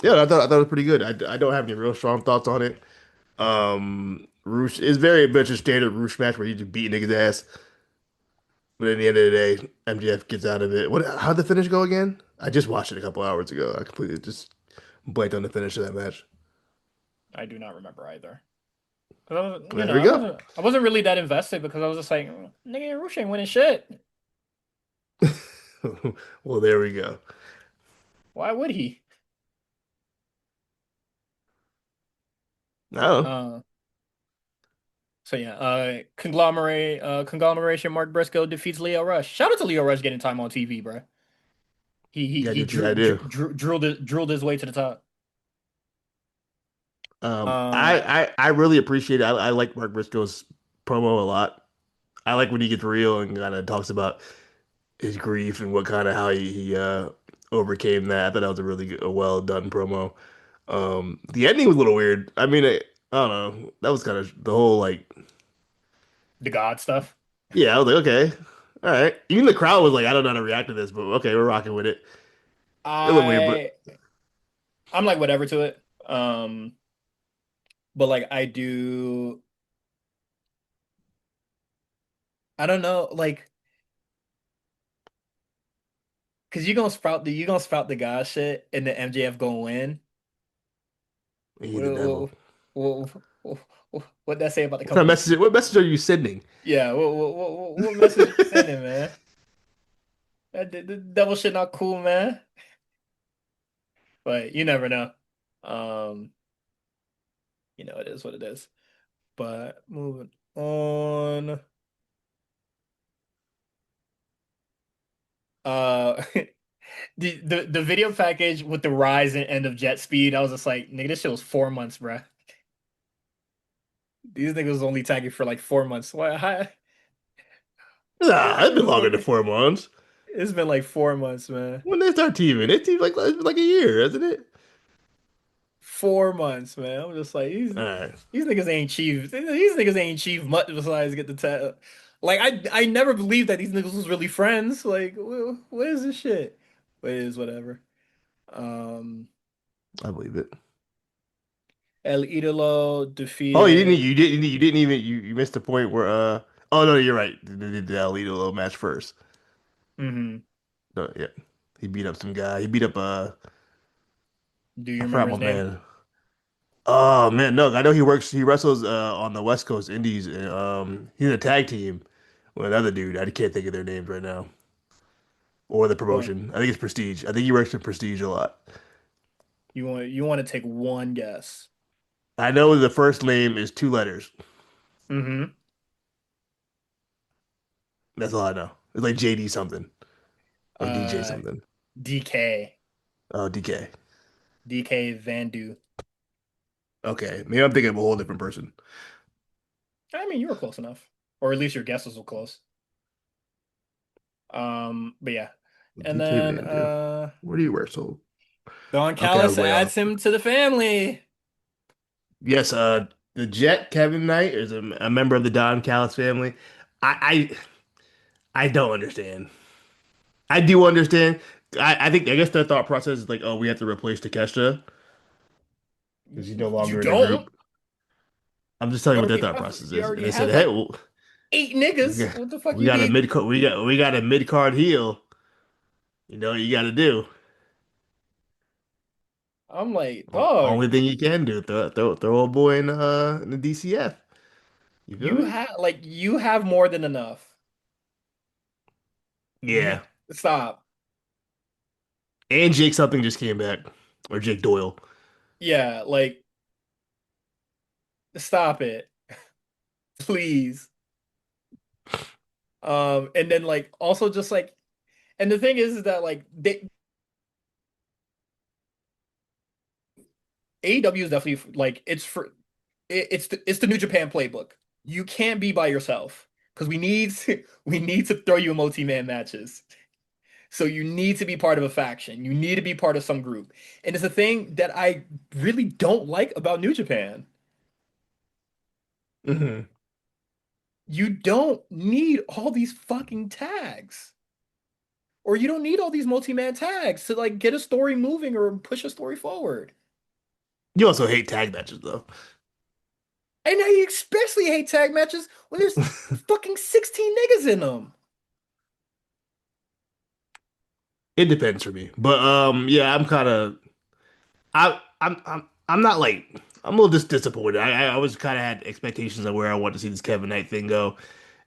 yeah, I thought it was pretty good. I don't have any real strong thoughts on it. Roosh is very much a standard Roosh match where you just beat niggas ass, but at the end of the day, MJF gets out of it. How'd the finish go again? I just watched it a couple hours ago. I completely just blanked on the finish of that match. I do not remember either. 'Cause I was, There we go. I wasn't really that invested because I was just like, nigga, Roosh ain't winning shit. Well, there we go. Why would he? No, Uh, so yeah, conglomeration. Mark Briscoe defeats Leo Rush. Shout out to Leo Rush getting time on TV, bro. yeah, He get the idea. drilled his way to the top. Uh, I really appreciate it. I like Mark Briscoe's promo a lot. I like when he gets real and kind of talks about his grief and what kind of how he overcame that. I thought that was a really a well done promo. The ending was a little weird. I mean, I don't know. That was kind of the whole like, the God stuff. yeah. I was like, okay, all right. Even the crowd was like, I don't know how to react to this, but okay, we're rocking with it. It looked weird, but I I'm like whatever to it. But like I don't know, like, cause you gonna sprout the God shit, and the MJF gonna win. he's the devil. What, what that say about the What kind of company? message? What message are you sending? Yeah, what message you sending, man? The devil shit not cool, man. But you never know. Um, it is what it is. But moving on. Uh, the video package with the rise and end of jet speed, I was just like, nigga, this shit was 4 months, bruh. These niggas was only tagging for like 4 months. Why? Nah, it's been longer than 4 months. It's been like 4 months, man. When they start teaming, it seems like it's been like a year, hasn't it? 4 months, man. I'm just like All right, these niggas ain't achieved. These niggas ain't achieved much besides get the tag. Like I never believed that these niggas was really friends. Like what is this shit? But it is whatever. Um, I believe it. El Idolo Oh, defeated. you didn't even you missed the point where oh no, you're right. They did the Alito little match first. Hmm. No, yeah. He beat up some guy. He beat up Do you I remember forgot my his name? man. Oh man, no, I know he wrestles on the West Coast Indies and he's in a tag team with another dude. I can't think of their names right now. Or the Go on. promotion. I think it's Prestige. I think he works in Prestige a lot. You want to take one guess? I know the first name is two letters. Hmm. That's all I know. It's like JD something or DJ Uh, something. DK. Oh, DK. DK Vandu. Okay, maybe I'm thinking of a whole different person. I mean, you were close enough, or at least your guesses were close. But yeah, and DK then Van Do. Where do you wear so? Don Okay, I was Callis way off. adds him to the family. Yes, the Jet Kevin Knight is a member of the Don Callis family. I don't understand. I do understand. I guess their thought process is like, oh, we have to replace Takeshita because he's no You longer in the don't. group. I'm just You telling you what their already thought have process you is, and already they said, have hey, like well, eight we niggas. got What the fuck you need? we got a mid card heel. You know what you got to do. I'm like, dog, Only thing you can do, throw a boy in the DCF. You feel me? you have more than enough. You Yeah. stop. And Jake something just came back, or Jake Doyle. Yeah, like stop it, please. And then like also just like, and the thing is that like AEW is definitely like it's the New Japan playbook. You can't be by yourself because we need to throw you in multi-man matches. So you need to be part of a faction. You need to be part of some group. And it's a thing that I really don't like about New Japan. Hmm. You don't need all these fucking tags. Or you don't need all these multi-man tags to like get a story moving or push a story forward. You also hate tag matches though. And I especially hate tag matches when there's fucking 16 niggas in them. It depends for me, but yeah, I'm not like I'm a little disappointed. I always kind of had expectations of where I want to see this Kevin Knight thing go,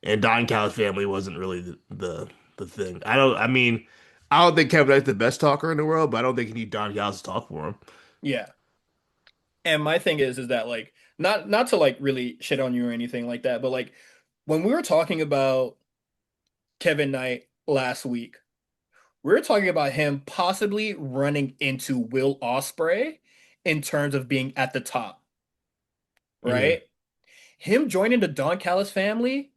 and Don Callis family wasn't really the thing. I mean, I don't think Kevin Knight's the best talker in the world, but I don't think you need Don Callis to talk for him. Yeah. And my thing is that like not to like really shit on you or anything like that, but like when we were talking about Kevin Knight last week, we were talking about him possibly running into Will Ospreay in terms of being at the top, Hmm. right? Him joining the Don Callis family,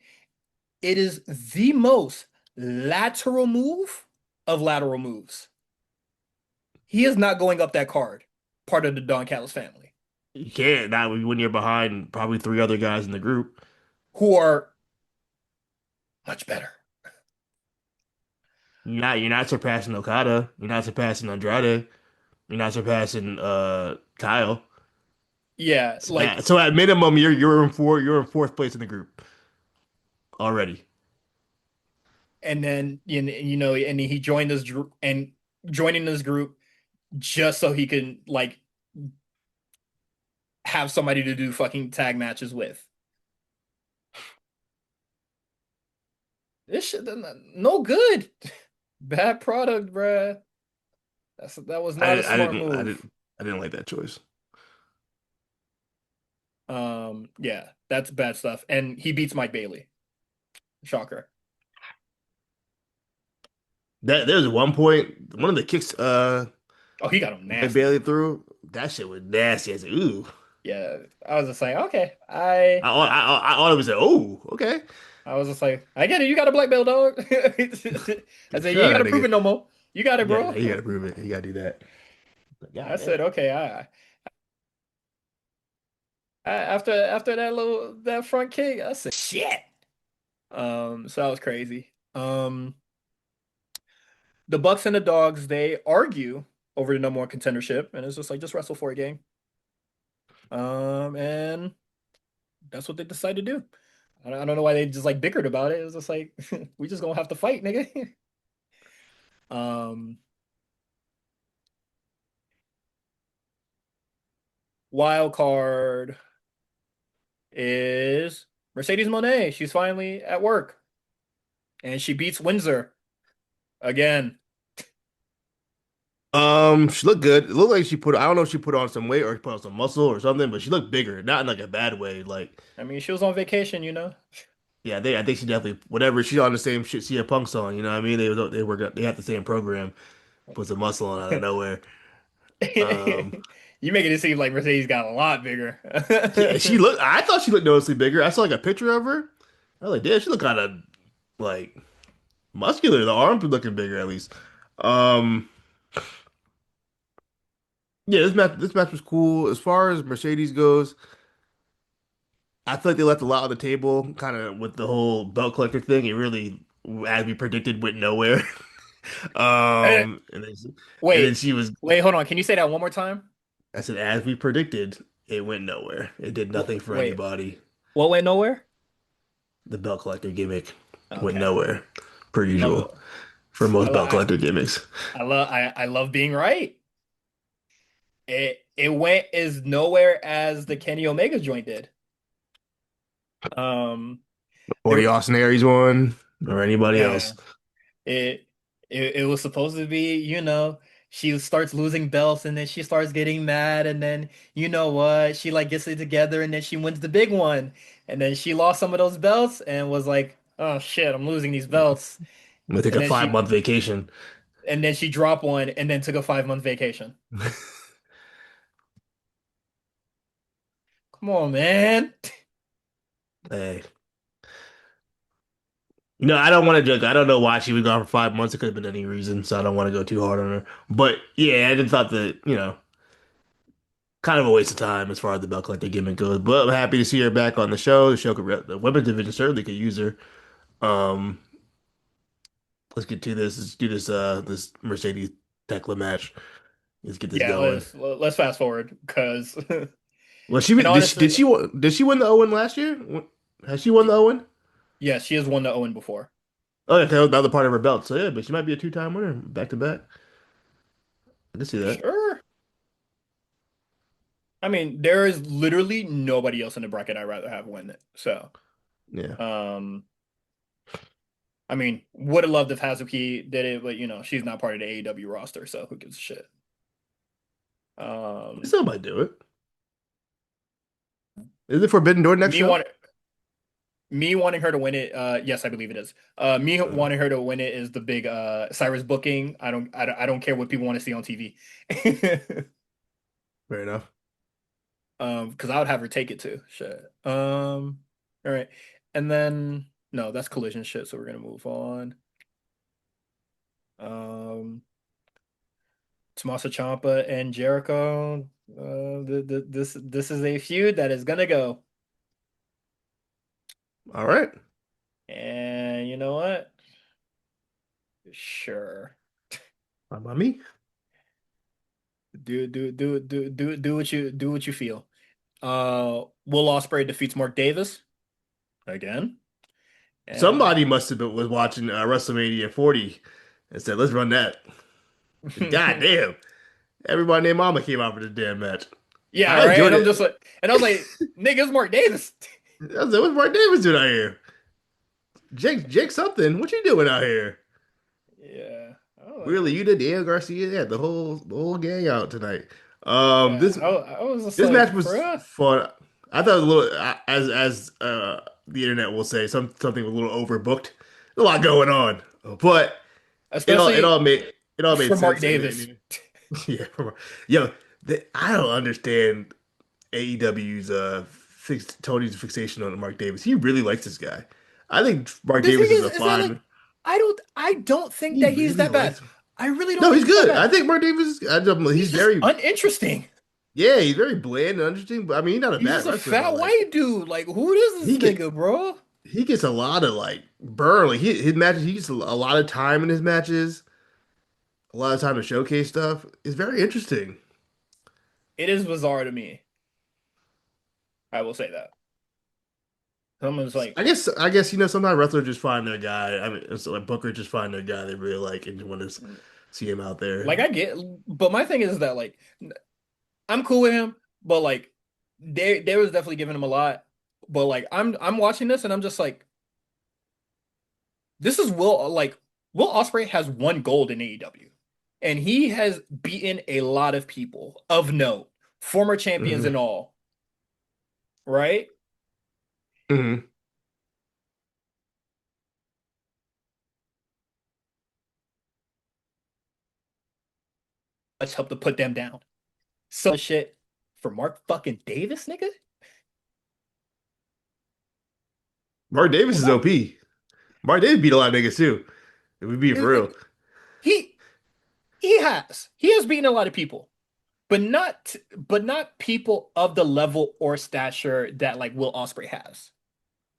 it is the most lateral move of lateral moves. He is not going up that card, part of the Don Callis family, You can't not when you're behind probably three other guys in the group. who are much better. You're not surpassing Okada. You're not surpassing Andrade. You're not surpassing Kyle. Yeah, like, So at minimum, you're in fourth place in the group already. and then and he joined this group and joining this group just so he can like have somebody to do fucking tag matches with. This shit no good. Bad product, bruh. That was not a smart I move. didn't I didn't like that choice. Yeah, that's bad stuff. And he beats Mike Bailey. Shocker. That there's one point one of the kicks Oh, he got him Mike nasty. Bailey threw that shit was nasty. I said ooh. Yeah, I was just like, okay, I always said oh okay. I was just like, I get it. You got a black belt, dog. I said, you ain't Shut got up, to prove nigga. it no more. You got it, bro. You gotta prove it. You gotta do that. I God said, damn. okay. After that front kick, I said, shit. So that was crazy. The Bucks and the Dogs they argue over the number one contendership, and it's just like just wrestle for a game. And that's what they decided to do. I don't know why they just like bickered about it. It was just like we just gonna have to fight, nigga. Um, Wild card is Mercedes Monet. She's finally at work and she beats Windsor again. She looked good. It looked like she put, I don't know if she put on some weight or put on some muscle or something, but she looked bigger, not in like a bad way. Like, I mean, she was on vacation, you know. yeah, I think she definitely, whatever, she's on the same shit CM Punk's on, you know what I mean? They had the same program, put some muscle on out of nowhere. Um, You making it seem like Mercedes got a lot bigger. yeah, I thought she looked noticeably bigger. I saw like a picture of her. I was like, damn, she looked kind of like muscular. The arms were looking bigger at least. Um, yeah, this match was cool. As far as Mercedes goes, I feel like they left a lot on the table, kind of with the whole belt collector thing. It really, as we predicted, went nowhere. Eh, And then Wait, she was. hold on. Can you say that one more time? I said, as we predicted, it went nowhere. It did nothing for Wait, anybody. what went nowhere? The belt collector gimmick went Okay, nowhere, per love usual, it. for most belt I, collector gimmicks. I love being right. It went as nowhere as the Kenny Omega joint did. Um, Or the there, Austin Aries one, or anybody yeah, else. it, it was supposed to be, she starts losing belts and then she starts getting mad and then you know what? She like gets it together and then she wins the big one. And then she lost some of those belts and was like, "Oh shit, I'm losing these belts." I'm gonna take And a then 5 month vacation. she dropped one and then took a 5 month vacation. Come on, man. Hey, I don't want to joke. I don't know why she was gone for 5 months. It could have been any reason, so I don't want to go too hard on her. But yeah, I just thought that, kind of a waste of time as far as the belt collector gimmick goes. But I'm happy to see her back on the show. The women's division certainly could use her. Um, let's get to this. Let's do this Mercedes Tekla match. Let's get this Yeah, going. let's fast forward because Well, she and did honestly, she win the Owen last year? Has she won the Owen? yeah, she has won the Owen before. Oh, yeah, that was the other part of her belt. So yeah, but she might be a two-time winner back to back. I can see that. Sure. I mean, there is literally nobody else in the bracket I'd rather have win it. So, Yeah. um, I mean, would have loved if Hazuki did it, but she's not part of the AEW roster, so who gives a shit? They Um, still might do it. Is it Forbidden Door next me show? want me wanting her to win it, yes, I believe it is. Me Uh, wanting her to win it is the big Cyrus booking. I don't care what people want to see on TV. Fair enough. Because I would have her take it too. Shit. All right. And then no, that's collision shit, so we're gonna move on. Um, Tommaso Ciampa and Jericho. This is a feud that is gonna go. All right. And you know what? Sure. How about me? Do what you feel. Will Ospreay defeats Mark Davis again. And Somebody must have been was watching WrestleMania 40 and said, "Let's run that." God damn! Everybody named Mama came out for this damn match. yeah, I right. enjoyed And I'm it. just like, and I was like, nigga, it's Mark Davis. I was like, "What's Mark Davis doing out here? Jake something? What you doing out here?" Yeah. I was like, Really, you did Daniel Garcia, yeah, the whole gang out tonight. yeah. This I was just this like, match was bruh. fun. I thought it was a little, as the internet will say, something was a little overbooked. A lot going on, but it all it Especially all made it all made for Mark sense. Davis. Yeah, yo, I don't understand AEW's Tony's fixation on Mark Davis. He really likes this guy. I think Mark The thing Davis is a is that like fine. I don't think He that he's really that bad. likes him. I really don't No, think he's he's that good. I bad. think Mark Davis. He's He's just very, uninteresting. yeah, he's very bland and interesting. But I mean, he's not a He's bad just a wrestler. But fat like, white dude. Like, who is he this get nigga, bro? he gets a lot of like burn. Like his matches, he gets a lot of time in his matches. A lot of time to showcase stuff. It's very interesting. It is bizarre to me. I will say that. Someone's like, I guess sometimes wrestlers just find their guy. I mean, it's like Booker just find their guy they really like and just want to see him out there. I get, but my thing is that like I'm cool with him, but like there was definitely giving him a lot. But like I'm watching this and I'm just like, this is Will Ospreay has one gold in AEW, and he has beaten a lot of people of note, former champions Hmm and all, right? hmm Let's help to put them down. So shit for Mark fucking Davis, nigga. Mark Davis is What? OP. Mark Davis beat a lot of niggas too. If we be for real. He he has beaten a lot of people, but not people of the level or stature that like Will Ospreay has.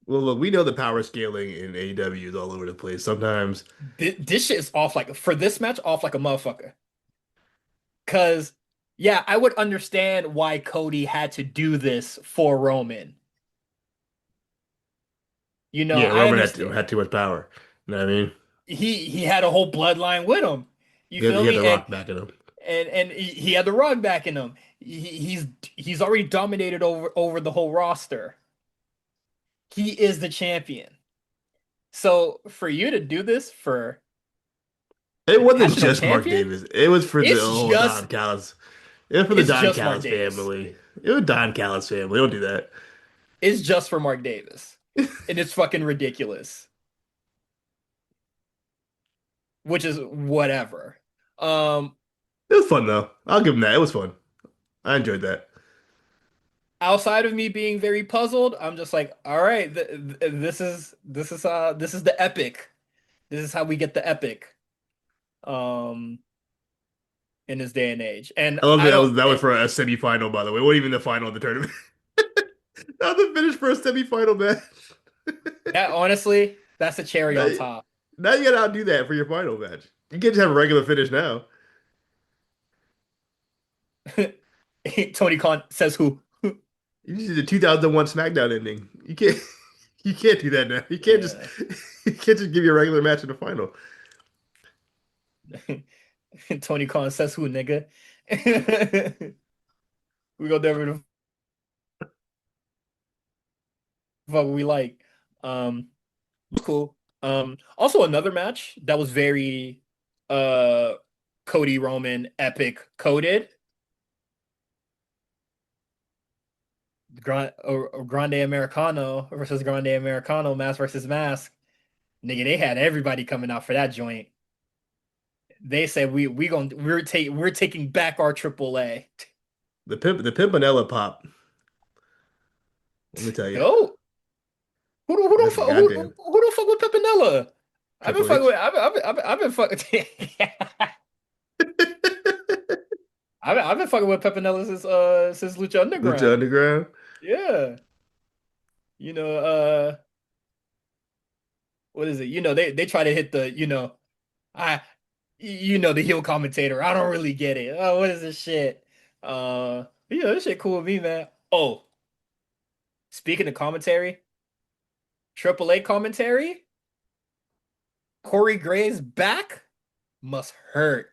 Well, look, we know the power scaling in AEW is all over the place. Sometimes, This shit is off like for this match off like a motherfucker. Cause yeah, I would understand why Cody had to do this for Roman. yeah, I Roman understand. had too much power. You know what I mean? He had a whole bloodline with him. You He feel had me? the And Rock back in him. he had the rug back in him. He's already dominated over the whole roster. He is the champion. So for you to do this for It the wasn't national just Mark champion, Davis. It was for the it's whole just Don Callis. It was for the it's Don just Mark Callis Davis. family. It was Don Callis family. Don't do that. It's just for Mark Davis. And it's fucking ridiculous. Which is whatever. Um, It was fun though. I'll give him that. It was fun. I enjoyed that. outside of me being very puzzled, I'm just like, all right, this is the epic. This is how we get the epic. Um, in this day and age. And I love that. I That don't was that was for a semifinal, by the way. It wasn't even the final of the tournament. That was the finish for a semifinal match. that honestly, that's a cherry Now, on top. now you gotta outdo that for your final match. You can't just have a regular finish now. Tony Khan says who? You just did the 2001 SmackDown ending. You can't you can't do that now. You can't just Yeah. you can't just give you a regular match in the final. Tony Khan says who, nigga? We go there with the fuck we like. It was cool. Also another match that was very uh Cody Roman epic coded. Grande Americano versus Grande Americano, mask versus mask. Nigga, they had everybody coming out for that joint. They said we're taking back our AAA. The Pimpinella pop. Let me tell you, Go. Who don't that's a fuck who goddamn who don't fuck with Pimpinella? I've been Triple fucking H. with I've been fucking I've been fucking with Pimpinella since Lucha Lucha Underground. Underground. Yeah. You know, what is it? They try to hit I the heel commentator. I don't really get it. Oh, what is this shit? This shit cool with me, man. Oh, speaking of commentary, Triple A commentary, Corey Graves back must hurt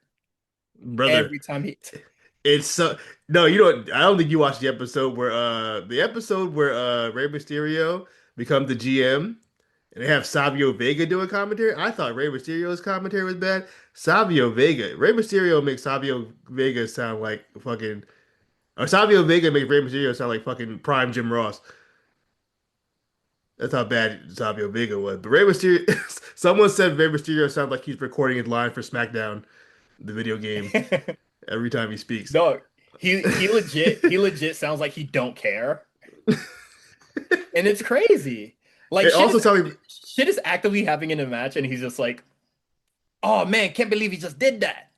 Brother, every time he. it's so no, you don't. I don't think you watched the episode where Rey Mysterio becomes the GM and they have Savio Vega doing commentary. I thought Rey Mysterio's commentary was bad. Savio Vega, Rey Mysterio makes Savio Vega sound like fucking, or Savio Vega makes Rey Mysterio sound like fucking prime Jim Ross. That's how bad Savio Vega was. But Rey Mysterio, someone said Rey Mysterio sounds like he's recording his line for SmackDown, the video game, every time he speaks. Dog, he legit sounds like he don't care, and it's crazy. Like It also sounded shit is actively happening in a match, and he's just like, "Oh man, can't believe he just did that."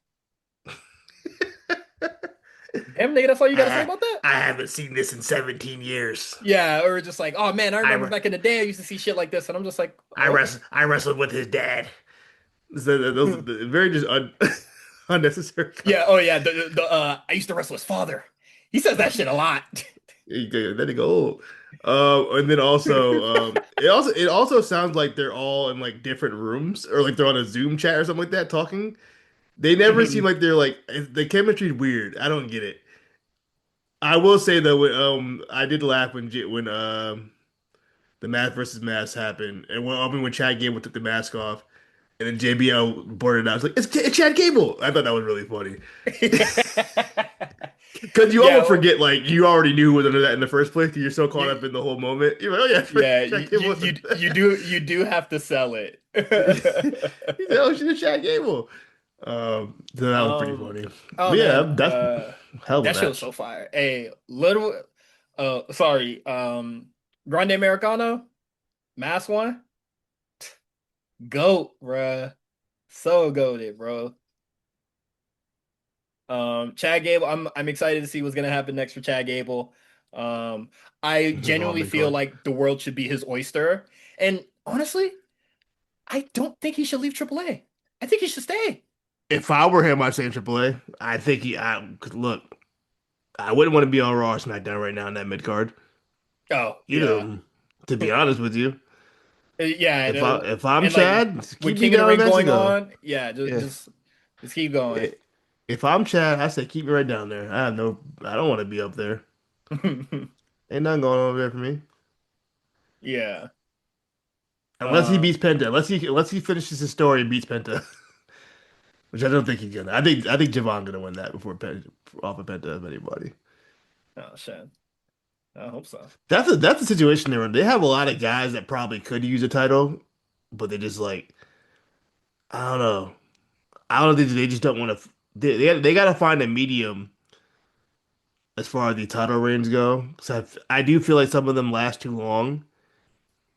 Damn, nigga, that's all you gotta say I, about that? I haven't seen this in 17 years. Yeah, or just like, "Oh man, I I remember re- back in the day I used to see shit like this," and I'm just like, "Oh, I wrestled with his dad. So those are very just unnecessary. yeah, oh yeah, the I used to wrestle his father. He says that shit a lot." Then they go old. And then also, it also sounds like they're all in like different rooms or like they're on a Zoom chat or something like that talking. They never seem like they're like the chemistry's weird. I don't get it. I will say though, I did laugh when the mask versus mask happened, and when Chad Gable took the mask off, and then JBL blurted out, "It's like it's Chad Gable." I thought that was really funny because you Yeah, almost well, forget like you already knew who was under that in the first place because you're so caught up you, in the whole moment. You're like, "Oh yeah, yeah, Chad Gable was under that." you do have to sell it. He said, "Oh shit, it's Chad Gable." So that was pretty Um, funny. oh But yeah, man, that's hell of a that shit was match. so fire. A little, sorry, Grande Americano, Mass one, goat, bruh, so goated, bro. Chad Gable, I'm excited to see what's gonna happen next for Chad Gable. Um, I Oh, genuinely mid feel card. like the world should be his oyster, and honestly, I don't think he should leave AAA. I think he should stay. If I were him, I'd say in AAA. I think he. I could look. I wouldn't want to be on Raw or SmackDown right now in that mid card. Oh Either of yeah, them, to be honest with you. yeah, If I'm and like Chad, with keep me King of the down in Ring going Mexico. on, yeah, Yeah. just keep going. I- If I'm Chad, I say keep me right down there. I don't want to be up there. Ain't nothing going on over there for me. Yeah. Unless he Uh, beats Penta. Unless he finishes his story and beats Penta, which I don't think he's gonna. I think Javon gonna win that before Penta, off of Penta of anybody. oh shit. I hope so. That's the situation they're in. They have a lot of guys that probably could use a title, but they just like I don't know. I don't think they just don't want to. They got to find a medium as far as the title reigns go. Because I do feel like some of them last too long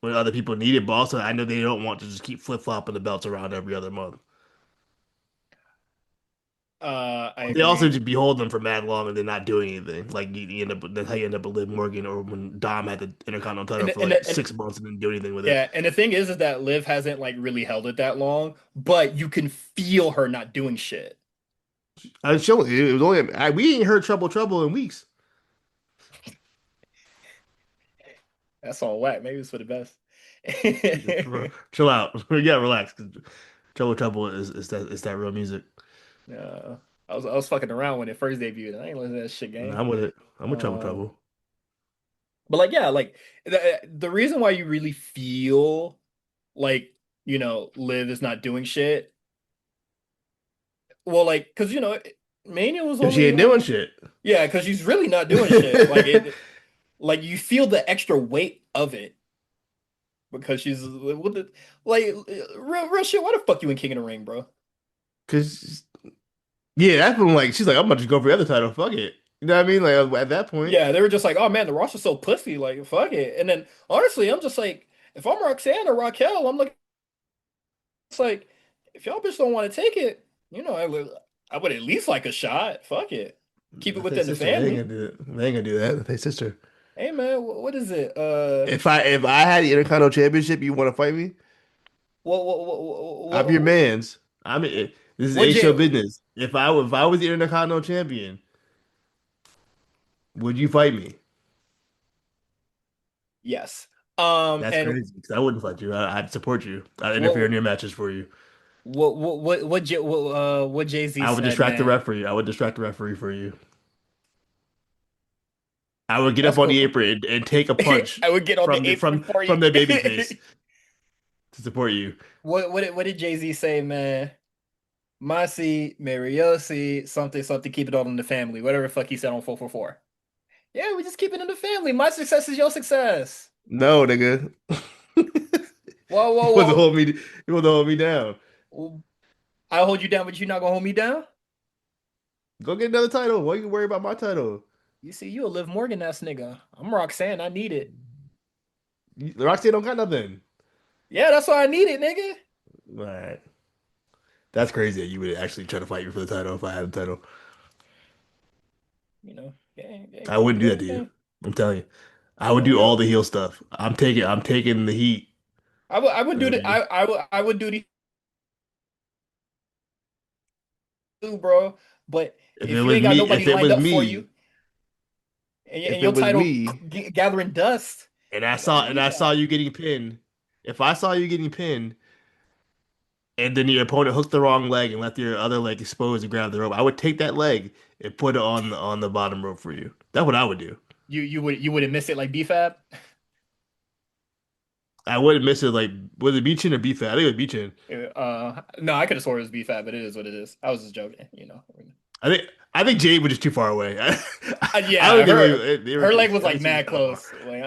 when other people need it, but also I know they don't want to just keep flip-flopping the belts around every other month. I They also agree. just behold them for mad long and they're not doing anything. Like you end up that's how you end up with Liv Morgan or when Dom had the Intercontinental title for like And 6 months and didn't do anything with it. yeah, and the thing is that Liv hasn't like really held it that long, but you can feel her not doing shit. I was showing it was only we ain't heard Trouble in weeks. That's all whack. Maybe it's for the best. Chill out. You gotta relax. 'Cause Trouble is that real music. I was fucking around when it first debuted. I ain't listening to that shit And game. I'm with it. I'm with Um, Trouble. but like yeah, like the reason why you really feel like Liv is not doing shit. Well, like because Mania was Because she only ain't doing like shit. yeah, because she's really not doing shit. Like you feel the extra weight of it because she's with the like real shit. Why the fuck you in King of the Ring, bro? Because yeah, that's when like she's like, I'm about to go for the other title. Fuck it. You know what I mean? Like at that point, Yeah, they were just like, oh man, the roster's so pussy. Like fuck it. And then honestly, I'm just like, if I'm Roxanne or Raquel, I'm like, it's like if y'all bitch don't want to take it, I would at least like a shot. Fuck it. Keep it that's their within the sister. They ain't gonna family. do it. They ain't gonna do that. That's their sister. Hey man, what is it? If I had the Intercontinental Championship, you want to fight me? I'm your what man's. This is what A J show business. If I was the Intercontinental Champion, would you fight me? yes. That's And crazy because I wouldn't fight you. I'd support you. I'd interfere in what your matches for you. what Jay-Z I would said, distract the man. referee. I would distract the referee for you. I would get That's up on the cool. apron and take a punch I would get on from the the apron from for you. from the baby face to support you. What did Jay-Z say, man? Masi, Mariosi, something, something, keep it all in the family. Whatever the fuck he said on 444. Yeah, we just keep it in the family. My success is your success. No, nigga. Whoa, You whoa, want to whoa. hold me? You want to hold me down? Well, I'll hold you down, but you're not gonna hold me down? Go get another title. Why you worry about my title? You see, you a Liv Morgan ass nigga. I'm Roxanne, I need it. Roxy don't got nothing. Yeah, that's why I need it, nigga. All right. That's crazy that you would actually try to fight me for the title if I had the title. Gang, I wouldn't do that gang, to you. gang. I'm telling you. I would Well, do all the heel stuff. I'm taking the heat. I would You know do what I the mean? I would do the too, bro. But If it if you was ain't got me, nobody if it lined was up for you, me, and if your it was title me gathering dust. and I You don't saw need that. you getting pinned, if I saw you getting pinned and then your opponent hooked the wrong leg and left your other leg exposed to grab the rope, I would take that leg and put it on the bottom rope for you. That's what I would do. You wouldn't miss it like BFAB. I wouldn't miss it like was it B-chin or B-fat? I think it was B-chin. No, I could have swore it was BFAB, but it is what it is. I was just joking, you know. I think Jade was just too far away. I don't Yeah, think her they were her too. leg was I like think she was mad hella far. close. Like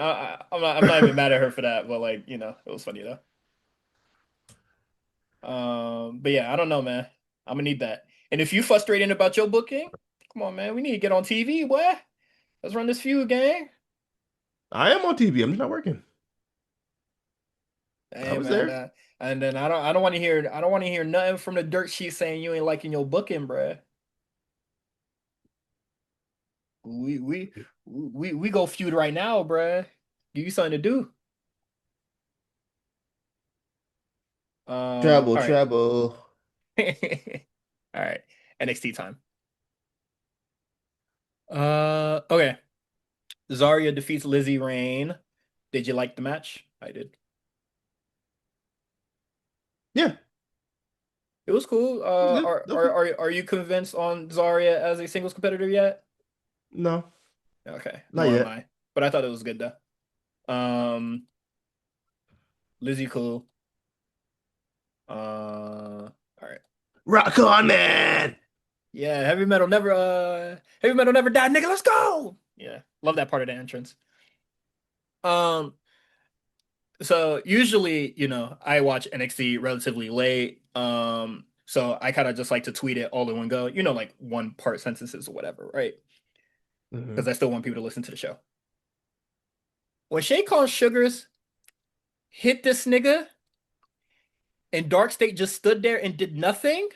I'm not even mad at her for that, but like you know, it was funny though. But yeah, I don't know, man. I'm gonna need that. And if you frustrated about your booking, come on, man. We need to get on TV, boy. Let's run this feud, gang. I am on TV. I'm just not working. I Hey, was man. there. And then I don't want to hear nothing from the dirt sheet saying you ain't liking your booking, bruh. We we we go feud right now, bruh. Give you something to do. Trouble, All right. trouble. All right. NXT time. Okay. Zarya defeats Lizzie Rain. Did you like the match? I did. Yeah, It was cool. it was good. Okay. Are you convinced on Zarya as a singles competitor yet? No, Okay, not nor am yet. I. But I thought it was good though. Lizzie cool. All right. Rock on, man. Yeah, heavy metal never died, nigga. Let's go. Yeah, love that part of the entrance. Um, so usually, you know, I watch NXT relatively late. So I kind of just like to tweet it all in one go, you know, like one part sentences or whatever, right? Because Hmm. I still want people to listen to the show. When Shay Khan Sugars hit this nigga and Dark State just stood there and did nothing,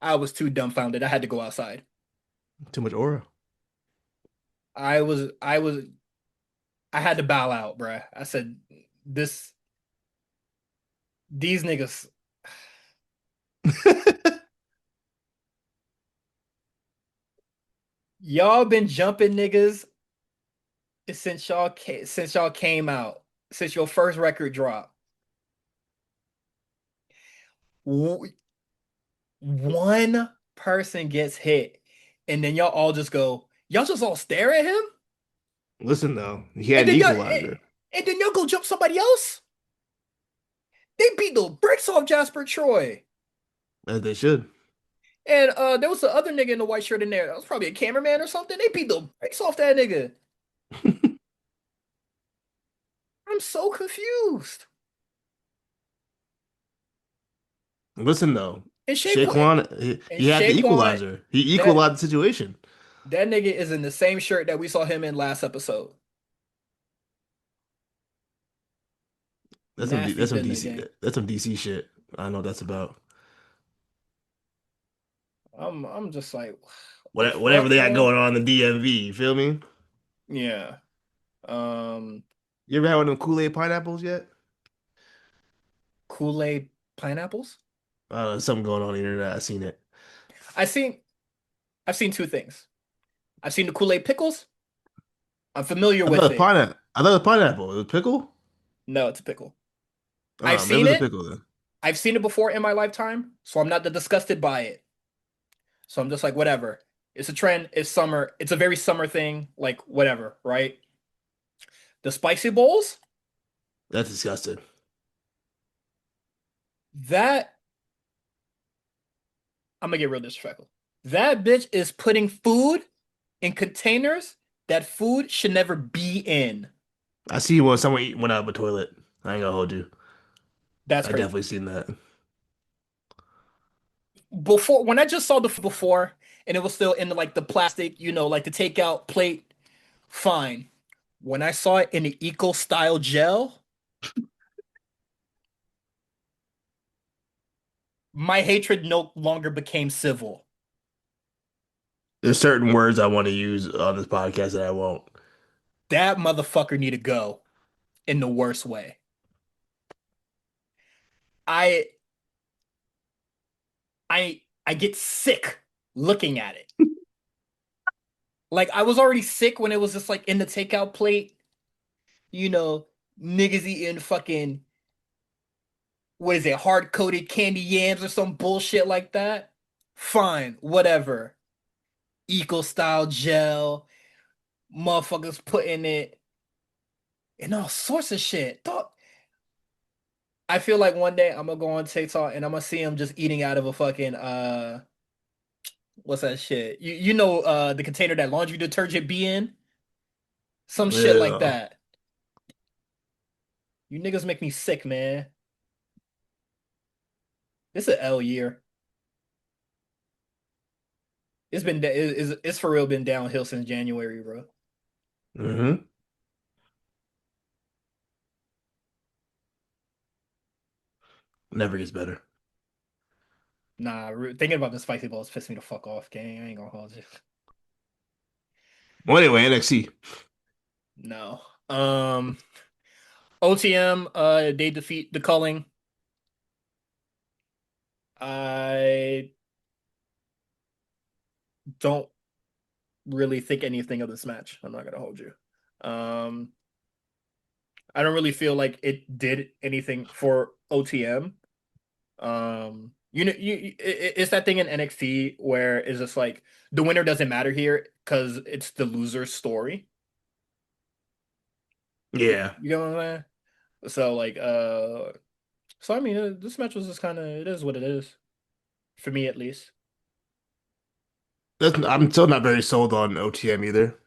I was too dumbfounded. I had to go outside. Too much aura. I was I had to bow out, bruh. I said, this these niggas, y'all been jumping niggas since y'all came out, since your first record drop. W- One person gets hit, and then y'all all just go, y'all just all stare at him, Listen though, he had and an then equalizer, y'all go jump somebody else. They beat the bricks off Jasper Troy. as they should. And there was the other nigga in the white shirt in there. That was probably a cameraman or something. They beat the bricks off that nigga. I'm so confused. Listen though, And Shaquan, he had the Shaquan, equalizer. He that equalized the situation. that nigga is in the same shirt that we saw him in last episode. Nasty That's some business DC gang. that's some DC shit. I know what that's about. I'm just like, what the Whatever fuck, they got bro? going on in the DMV, you feel me? Yeah. Um, You ever had one of them Kool-Aid pineapples yet? Kool-Aid pineapples. Something going on the internet. I seen it. I seen I've seen two things. I've seen the Kool-Aid pickles. I'm familiar I thought it with was it. pineapple. I thought it was pineapple. It was pickle? No, it's a pickle. I've Maybe it seen was a it. pickle then. I've seen it before in my lifetime, so I'm not that disgusted by it. So I'm just like, whatever. It's a trend. It's summer. It's a very summer thing. Like, whatever, right? The spicy bowls, That's disgusting. that I'm gonna get real disrespectful. That bitch is putting food in containers that food should never be in. I see when someone went out of a toilet. I ain't gonna hold you. That's I crazy. definitely seen that. Before, when I just saw the before, and it was still in the, like the plastic, you know, like the takeout plate, fine. When I saw it in the eco style gel, my hatred no longer became civil. There's certain words I want to use on this podcast that I won't. That motherfucker need to go in the worst way. I I get sick looking at it. Like I was already sick when it was just like in the takeout plate, you know, niggas eating fucking what is it, hard coated candy yams or some bullshit like that. Fine, whatever. Eco style gel, motherfuckers putting it in all sorts of shit. I feel like one day I'm gonna go on TikTok and I'm gonna see him just eating out of a fucking what's that shit? You know the container that laundry detergent be in? Some shit like Yeah. that. You niggas make me sick, man. It's an L year. It's for real been downhill since January, bro. Hmm. Never gets better. Nah, thinking about the spicy balls pissed me the fuck off, gang. I ain't gonna hold you. Well, anyway, NXT. No. OTM, they defeat the Culling. I don't really think anything of this match. I'm not gonna hold you. Um, I don't really feel like it did anything for OTM. It's that thing in NXT where it's just like the winner doesn't matter here because it's the loser's story. Yeah. You get what I'm saying? So like, so I mean, this match was just kind of it is what it is for me at least. I'm still not very sold on OTM either.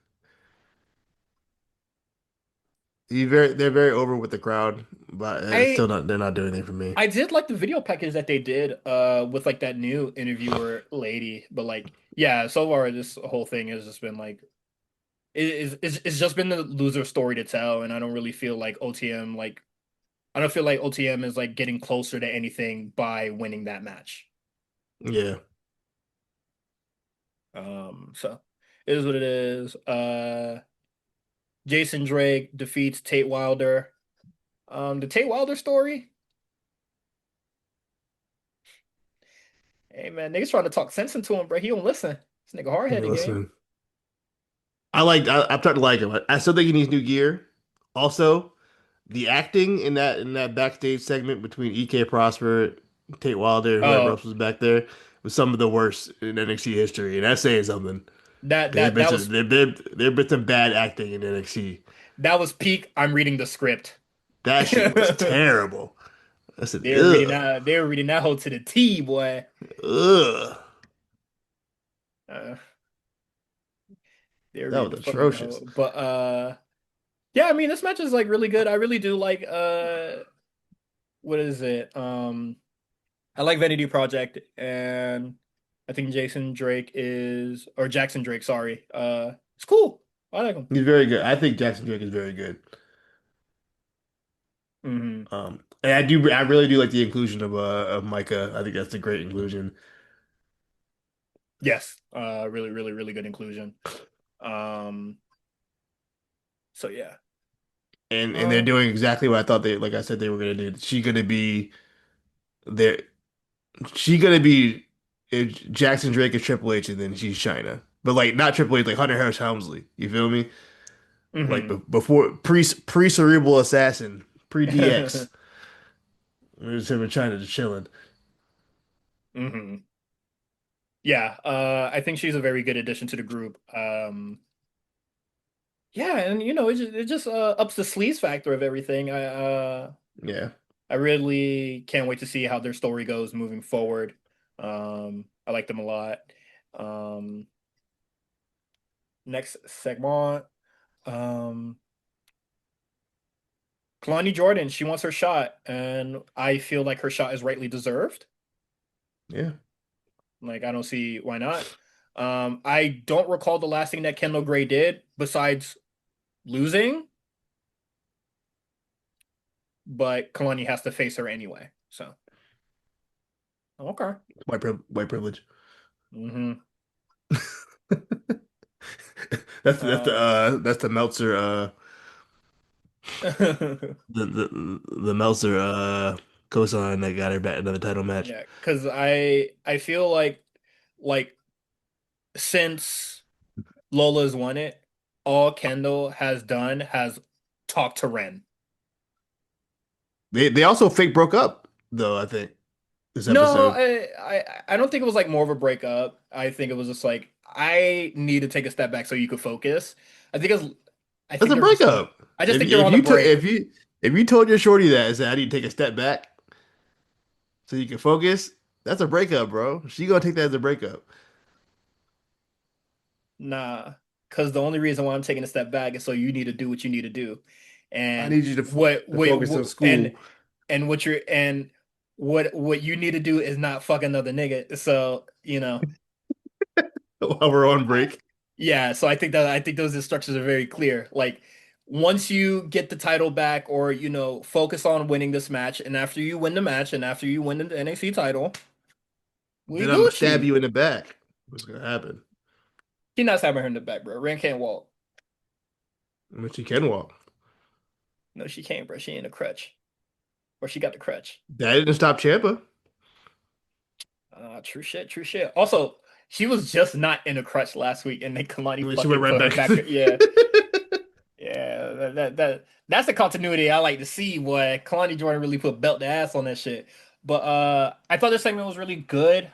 They're very over with the crowd, but it's I still not. They're not doing anything for me. I did like the video package that they did with like that new interviewer lady, but like yeah, so far this whole thing has just been like it's just been the loser story to tell, and I don't really feel like OTM like I don't feel like OTM is like getting closer to anything by winning that match. Yeah. So it is what it is. Jason Drake defeats Tate Wilder. The Tate Wilder story. Hey man, niggas trying to talk sense into him, bro. He don't listen. This nigga hard headed game. Listen, I'm starting to like him. I still think he needs new gear. Also, the acting in that backstage segment between EK Prosper, Tate Wilder, whoever Oh, else was back there was some of the worst in NXT history, and that's saying something. that There's that been that some was there been some bad acting in NXT. that was peak. I'm reading the script. That shit was They terrible. I said, were reading ugh, that. They were reading that whole to the T, boy. ugh. Uh, they were That reading was the fuck out that whole. atrocious. But yeah. I mean, this match is like really good. I really do like what is it? I like Vanity Project, and I think Jason Drake is or Jackson Drake. Sorry. It's cool. I like him. He's very good. I think Jackson Drake is very good. Hmm. And I really do like the inclusion of Micah. I think that's a great inclusion. Yes. Really, really, really good inclusion. Um. So yeah. And they're Uh. doing exactly what I thought they like I said they were gonna do. She gonna be there. She gonna be if Jackson Drake is Triple H, and then she's China. But like not Triple H, like Hunter Harris Helmsley. You feel me? Like Hmm. before pre Cerebral Assassin, pre DX. There's him in China just chilling. Hmm. Yeah. I think she's a very good addition to the group. Yeah, and it just ups the sleaze factor of everything. Yeah. I really can't wait to see how their story goes moving forward. I like them a lot. Um, Next segment. Um, Kalani Jordan, she wants her shot, and I feel like her shot is rightly deserved. Yeah. Like, I don't see why not. I don't recall the last thing that Kendall Gray did besides losing, but Kalani has to face her anyway. So, okay. White privilege. Hmm. Um, That's the Meltzer the Meltzer cosign that got her back another title match. yeah, because I feel like since Lola's won it. All Kendall has done has talked to Ren. They also fake broke up though, I think, this No, episode. I don't think it was like more of a breakup. I think it was just like I need to take a step back so you could focus. I think it's I That's think a they're just on breakup. I just If think they're if on a you took break. if you told your shorty that and said I need to take a step back so you can focus, that's a breakup, bro. She gonna take that as a breakup. Nah, because the only reason why I'm taking a step back is so you need to do what you need to do. I And need you to focus on school. what you need to do is not fuck another nigga. So, While we're on I, break. yeah, so I think those instructions are very clear. Like once you get the title back or focus on winning this match and after you win the match and after you win the NXT title, we Then I'm gonna stab Gucci. you in the back. What's gonna happen? She not stabbing her in the back, bro. Ren can't walk. I mean, she can walk. No, she can't, bro. She ain't a crutch. Or she got the crutch. That didn't stop Champa. True shit, true shit. Also, she was just not in a crutch last week, and then I Kalani mean, she went fucking right put her back. back. Yeah, yeah. That's the continuity I like to see. Boy, Kalani Jordan really put belt to ass on that shit. But I thought this segment was really good.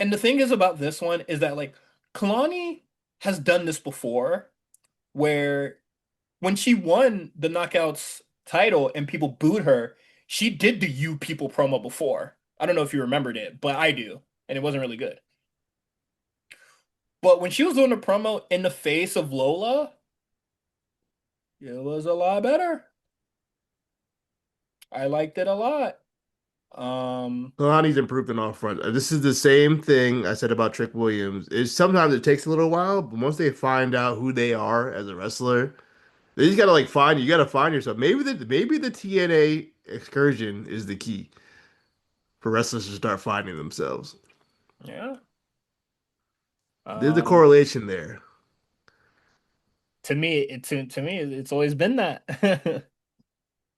And the thing is about this one is that like Kalani has done this before, where when she won the Knockouts title and people booed her, she did the "You People" promo before. I don't know if you remembered it, but I do, and it wasn't really good. But when she was doing the promo in the face of Lola, it was a lot better. I liked it a lot. Um, Kalani's improved on all fronts. This is the same thing I said about Trick Williams. Is sometimes it takes a little while, but once they find out who they are as a wrestler, they just gotta like find you gotta find yourself. Maybe the TNA excursion is the key for wrestlers to start finding themselves. yeah. There's a Um, correlation there. to me, it's always been that. I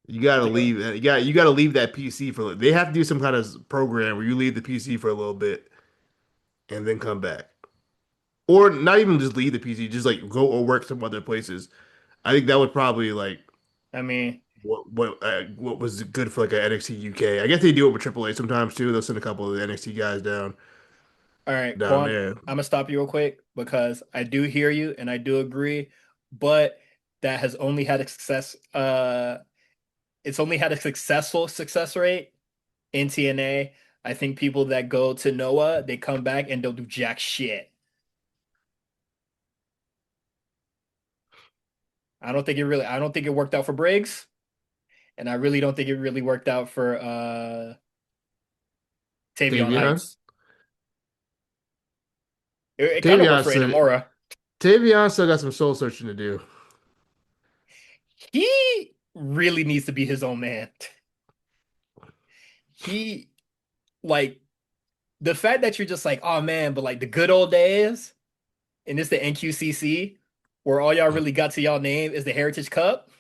You gotta think, leave. You gotta leave that PC for. They have to do some kind of program where you leave the PC for a little bit and then come back, or not even just leave the PC, just like go or work some other places. I think that would probably like I mean, what was good for like a NXT UK. I guess they do it with AAA sometimes too. They'll send a couple of the NXT guys all right, down Quan, there. I'm gonna stop you real quick because I do hear you and I do agree, but that has only had a success. It's only had a successful success rate in TNA. I think people that go to Noah, they come back and they'll do jack shit. I don't think it worked out for Briggs, and I really don't think it really worked out for Tavion Tavion, Heights. It kind of worked Tavion, for so Inamura. Tavion still got some soul searching to do. He really needs to be his own man. He like the fact that you're just like, oh man, but like the good old days, and it's the NQCC, where all y'all really got to y'all name is the Heritage Cup.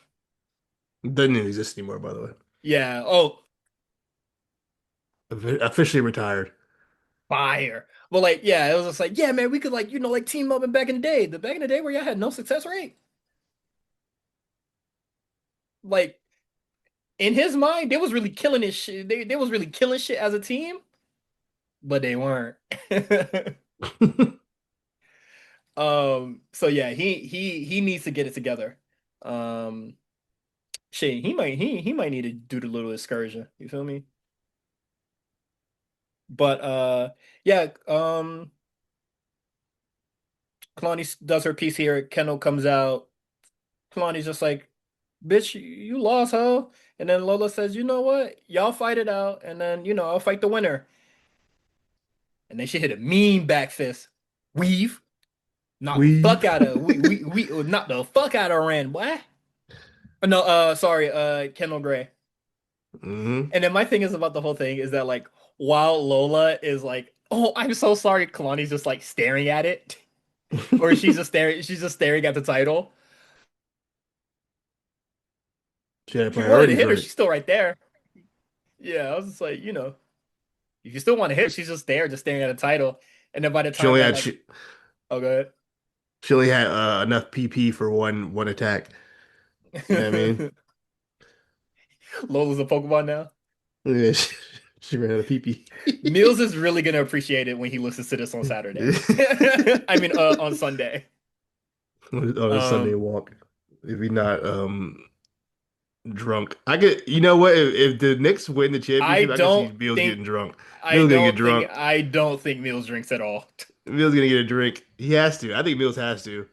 Doesn't even exist anymore, by the way. Yeah. Oh, Officially retired. fire. But like, yeah, it was just like, yeah, man, we could like, like team up in back in the day. The back in the day where y'all had no success rate. Like in his mind, they was really killing his shit. They was really killing shit as a team, but they weren't. So yeah, he needs to get it together. Um, shit, he might need to do the little excursion. You feel me? But yeah, Kalani does her piece here. Kendall comes out. Kalani's just like, bitch, you lost, huh? And then Lola says, you know what? Y'all fight it out, and then I'll fight the winner. And then she hit a mean back fist. Weave. Knock the fuck Weave. out of we knock the fuck out of Rand, boy. No, sorry, Kendall Gray. hmm And then my thing is about the whole thing is that like while Lola is like, oh, I'm so sorry, Kalani's just like staring at it. Or she's just staring at the title. She had If you wanted to priorities hit her, right. she's still right there. Yeah, I was just like, if you still want to hit her, she's just there, just staring at a title. And then by the She time only that had like she, Oh, good. She only had enough PP for one attack. You know what I mean? Lola's a Pokemon now. Yeah, she ran out of PP. Meals is really gonna appreciate it when he listens to this on Saturday. I mean, on Sunday. On a Sunday Um, walk. If he's not drunk. I get you know what? If the Knicks win the I championship, I can see don't Beal's think getting drunk. I Beal's gonna get don't think drunk. I don't think Meals drinks at all. Beal's gonna get a drink. He has to. I think Beals has to.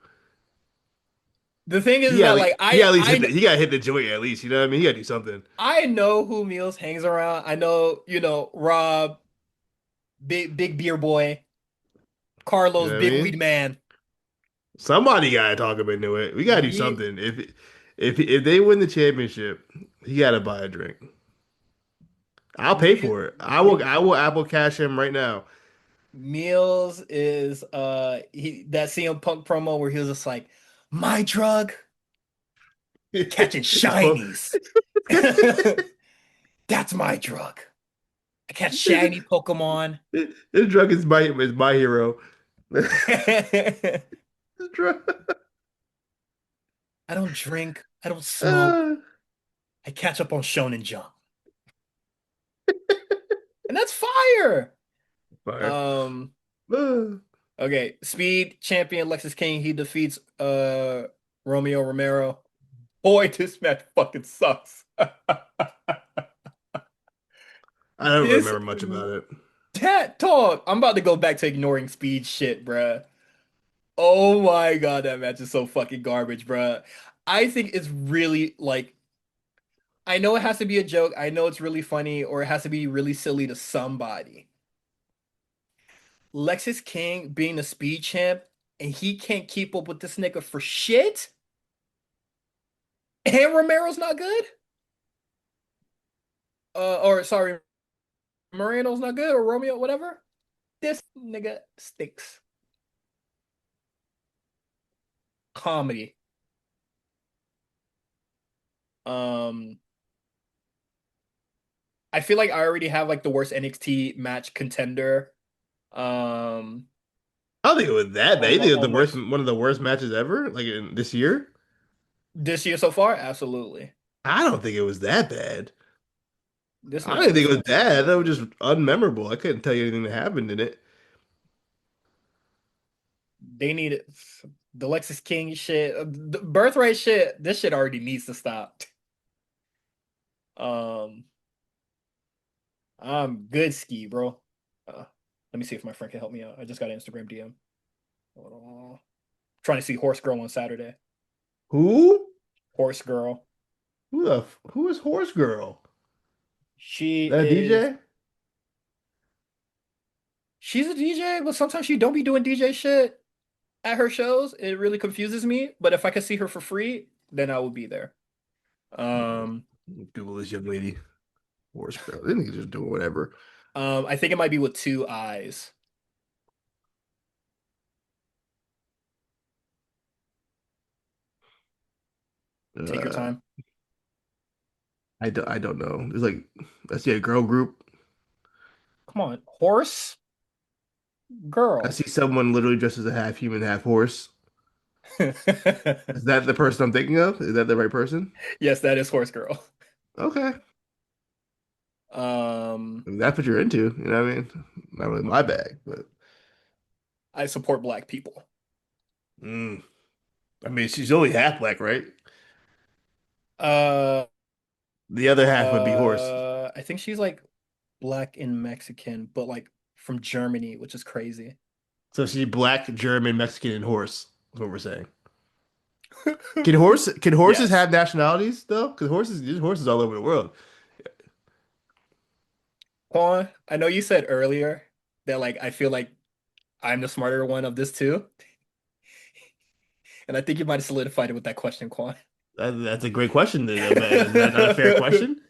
The thing is that like He at least hit the he gotta hit the joint at least. You know what I mean? He gotta do something. I know who Meals hangs around. I know, Rob, big beer boy, You Carlos, know what I big weed mean? man. Somebody gotta talk him into it. We gotta do Me something. If they win the championship, he gotta buy a drink. I'll pay me for it. me I will Apple Cash him right now. Meals is that CM Punk promo where he was just like, my drug, catching Well, shinies. That's my drug. I catch shiny Pokemon. his drug is my hero. I His drug. don't drink. I don't smoke. Uh, I catch up on Shonen Jump. And that's fire. fire. Um, Uh, okay. Speed champion Lexus King. He defeats Romeo Romero. Boy, this match fucking sucks. I don't This remember much about it. cat talk. I'm about to go back to ignoring speed shit, bruh. Oh my god, that match is so fucking garbage, bruh. I think it's really like I know it has to be a joke. I know it's really funny or it has to be really silly to somebody. Lexus King being the speed champ and he can't keep up with this nigga for shit. And Romero's not good. Or sorry, Moreno's not good or Romeo, whatever. This nigga stinks. Comedy. Um, I feel like I already have like the worst NXT match contender. Um, I don't think it was that bad. You think it was the on worst, which one of the worst matches ever, like in this year? this year so far, absolutely. I don't think it was that bad. This I nigga didn't was think it was fucking. bad. That was just unmemorable. I couldn't tell you anything that happened in it. They need the Lexus King shit, the birthright shit. This shit already needs to stop. Um, I'm good ski, bro. Let me see if my friend can help me out. I just got an Instagram DM. Hold on. Trying to see Horse Girl on Saturday. Who? Horse Girl. Who is Horse Girl? She That is. DJ? She's a DJ, but sometimes she don't be doing DJ shit at her shows. It really confuses me. But if I could see her for free, then I would be there. Um, Google this young lady. Horse Girl. They think just doing whatever. I think it might be with two eyes. Take your Uh, time. I don't know. It's like I see a girl group. Come on, horse I girl. see someone literally dressed as a half human, half horse. Is that the person I'm thinking of? Is that the right person? Yes, that is horse girl. Okay. Um, If that's what you're into, you know what I mean? Not really my bag, but I support black people. mm. I mean, she's only half black, right? Uh, The other half would be horse. I think she's like black and Mexican, but like from Germany, which is crazy. So she's black, German, Mexican, and horse. That's what we're saying. Can horses Yes. have nationalities though? Because there's horses all over the world. Quan, I know you said earlier that like I feel like I'm the smarter one of this two, and I think you might have solidified it with that question, Quan. That's a great question. Is that not a fair question?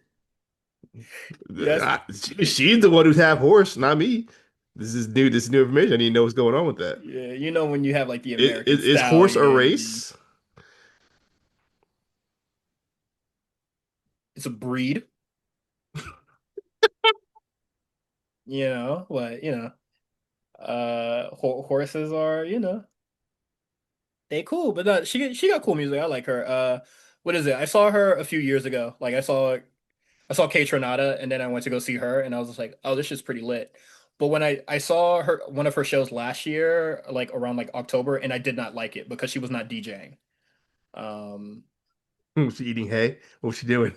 Yes. She's the one who's half horse, not me. This is new information. I need to know what's going on with that. Yeah, you know when you have like the American Is horse a stallion, race? it's a breed, but horses are. they cool, but she got cool music. I like her. What is it? I saw her a few years ago. Like I saw Kay Tronada, and then I went to go see her, and I was just like, oh, this shit's pretty lit. But when I saw her one of her shows last year, like around like October, and I did not like it because she was not DJing. Um, Was she eating hay? What was she doing?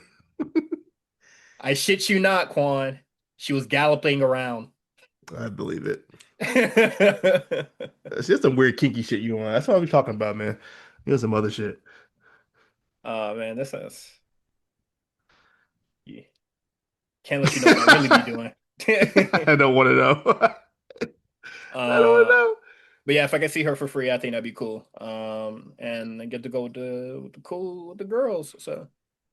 I shit you not, Quan. She was galloping around. I believe it. It's just some weird kinky shit you want. That's what I'm talking about, man. You know some other shit. Oh man, this is yeah. Can't let you know what I really be doing. I don't want to know. I don't want to Uh, know. but yeah, if I could see her for free, I think that'd be cool. And I get to go with the girls. So,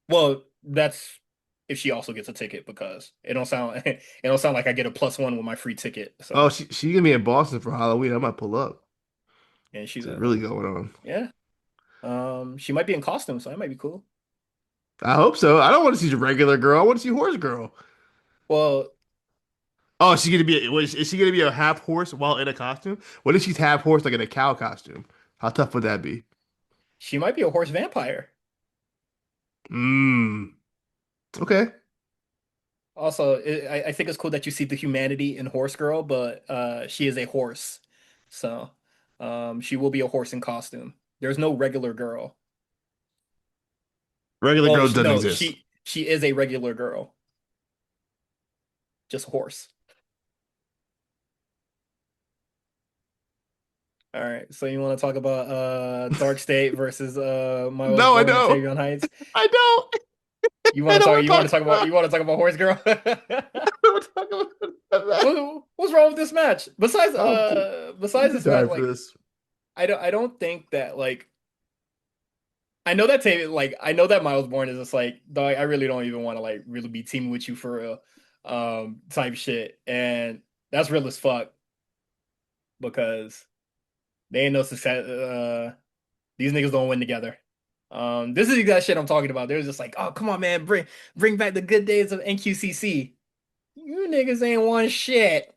well, that's if she also gets a ticket because it don't sound it don't sound like I get a plus one with my free ticket. Oh, So, she gonna be in Boston for Halloween. I might pull up. and she's This is a really going on. yeah. She might be in costume, so that might be cool. I hope so. I don't want to see the regular girl. I want to see horse girl. Well, Oh, is she gonna be? Is she gonna be a half horse while in a costume? What if she's half horse, like in a cow costume? How tough would that be? she might be a horse vampire. Mmm. Okay. Also, I think it's cool that you see the humanity in Horse Girl, but she is a horse. So, she will be a horse in costume. There's no regular girl. Regular Well, girl doesn't no, exist. she is a regular girl, just a horse. All right. So you want to talk about Dark State versus My Was No, I Born in don't. Tavion Heights? I don't. You I want to don't talk want to talk about. you want to talk about Horse Girl? I don't want to talk about that. What's wrong with this match? I'm too. I'm Besides too this match, tired for like this. I don't think that like I know that I know that Miles Bourne is just like dog, I really don't even want to like really be teaming with you for real type shit. And that's real as fuck because they ain't no success these niggas don't win together. This is the exact shit I'm talking about. They're just like, oh come on man, bring back the good days of NQCC. You niggas ain't won shit.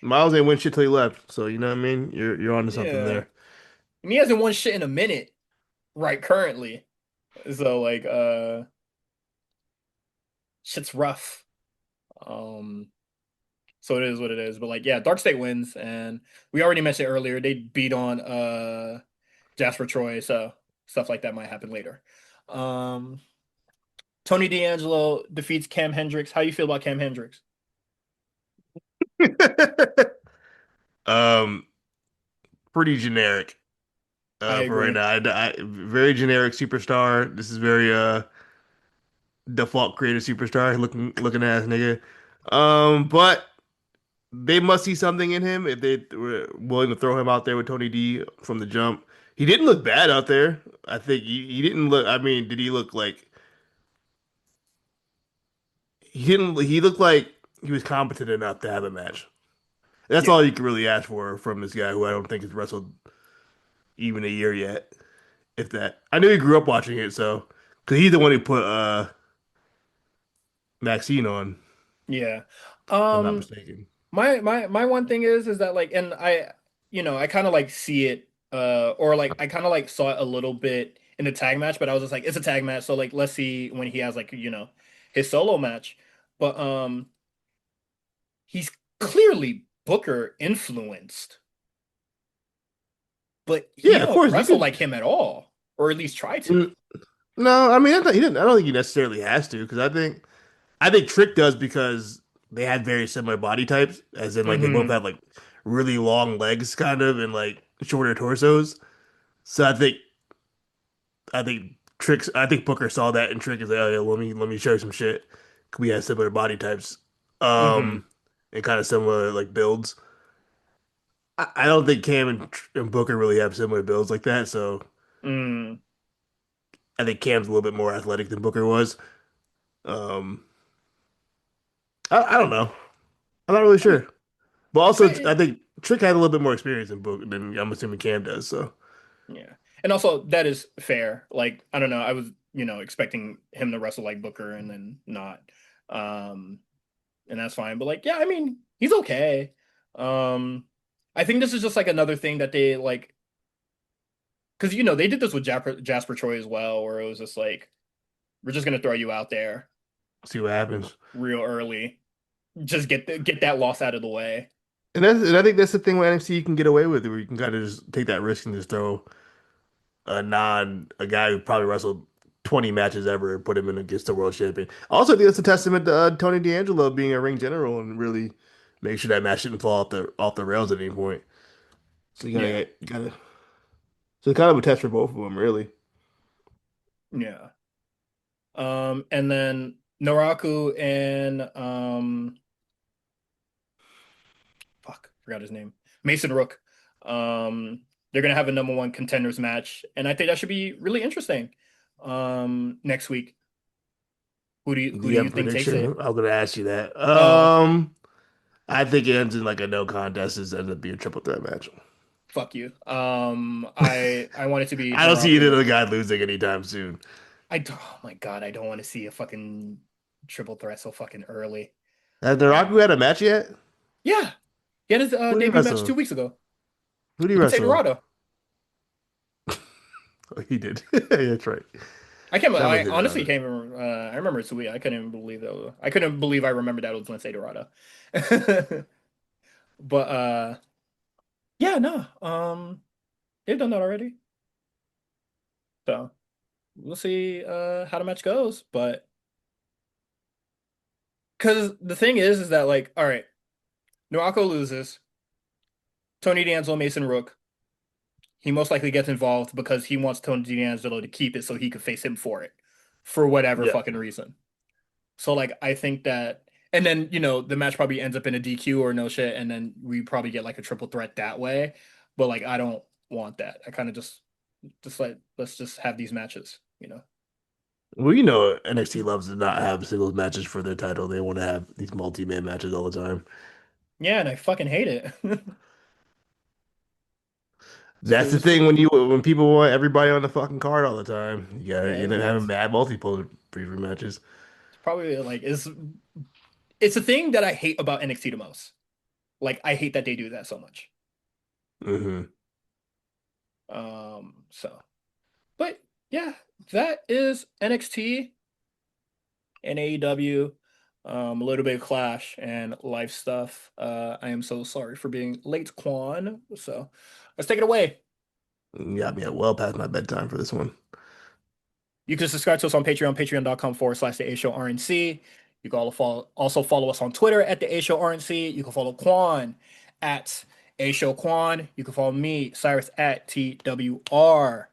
Miles ain't win shit till he left, so you know what I mean. You're onto something Yeah. there. And he hasn't won shit in a minute, right currently. So like shit's rough. Um So it is what it is. But like, yeah, Dark State wins, and we already mentioned earlier they beat on Jasper Troy, so stuff like that might happen later. Um Tony D'Angelo defeats Cam Hendrix. How you feel about Cam Hendrix? Um, pretty generic. I For right agree. now, very generic superstar. This is very default creative superstar looking ass nigga. But they must see something in him if they were willing to throw him out there with Tony D from the jump. He didn't look bad out there. I think he didn't look. I mean, did he look like he didn't? He looked like he was competent enough to have a match. That's Yeah. all you can really ask for from this guy who I don't think has wrestled even a year yet, if that. I knew he grew up watching it, so because he's the one who put Maxine on, Yeah. if I'm not Um mistaken. my one thing is that like and I you know, I kind of like see it or like I kind of like saw it a little bit in the tag match, but I was just like it's a tag match, so like let's see when he has like, you know, his solo match. But he's clearly Booker influenced, but he Yeah, of don't course you wrestle could. like him at all, or at least try to. No, I mean he didn't. I don't think he necessarily has to because I think Trick does because they had very similar body types, as in like they both Hmm. have like really long legs, kind of, and like shorter torsos. So I think Booker saw that and Trick is like, oh yeah, let me show you some shit. We have similar body types, Hmm. um, and kind of similar like builds. I don't think Cam and Booker really have similar builds like that, so Mm. I think Cam's a little bit more athletic than Booker was. Um, I don't know. I'm not really I mean, sure. But also, I, I think Trick had a little bit more experience than Book than I'm assuming Cam does. So yeah, and also that is fair. Like I don't know, I was you know expecting him to wrestle like Booker and then not, um, and that's fine. But like, yeah, I mean, he's okay. Um, I think this is just like another thing that they like. because you know they did this with Jasper Troy as well, where it was just like we're just gonna throw you out there See what happens. real early, just get that loss out of the way. And I think that's the thing with NXT you can get away with, where you can kind of just take that risk and just throw a guy who probably wrestled 20 matches ever and put him in against the world champion. I also think that's a testament to Tony D'Angelo being a ring general and really make sure that match didn't fall off the rails at any point. So Yeah, you gotta. So it's kind of a test for both of them, really. yeah. And then Naraku and fuck, forgot his name. Mason Rook. They're gonna have a number one contenders match, and I think that should be really interesting. Next week. Do Who do you have you a think takes prediction? it? I'm gonna ask you that. Oh, I think it ends in like a no contest. It ends up being a triple threat match. fuck you. I want it to be I don't see either of Naraku. the guy losing anytime soon. Oh my God, I don't want to see a fucking triple threat so fucking early. Has Uh, Naraku had a match yet? yeah, he had his Who did he debut match wrestle? 2 weeks ago. Who did he Lince wrestle? Dorado. Oh, he did. Yeah, that's right. That was I honestly Dorado. can't remember. I remember Sui. I couldn't even believe that. I couldn't believe I remembered that it was Lince Dorado. But yeah, no. They've done that already. So we'll see how the match goes. But because the thing is that like, all right, Noako loses. Tony D'Angelo, Mason Rook. He most likely gets involved because he wants Tony D'Angelo to keep it so he could face him for it, for whatever Yeah. fucking reason. So like I think that, and then you know the match probably ends up in a DQ or no shit, and then we probably get like a triple threat that way. But like I don't want that. I kind of just like let's just have these matches, you know. Well, you know, NXT loves to not have singles matches for their title. They want to have these multi-man matches all the time. Yeah, and I fucking hate it. That's the Because thing when people want everybody on the fucking card all the time. You gotta yeah, end up having mad multiple preview matches. it's probably like it's a thing that I hate about NXT the most. Like I hate that they do that so much. Hmm. So but yeah, that is NXT and AEW. A little bit of Clash and life stuff. I am so sorry for being late, Quan. So let's take it away. You got me at well past my bedtime for this one. You can subscribe to us on Patreon, patreon.com/, the A Show RNC. You can also follow us on Twitter at the A Show RNC. You can follow Quan at A Show Quan. You can follow me, Cyrus at TWR.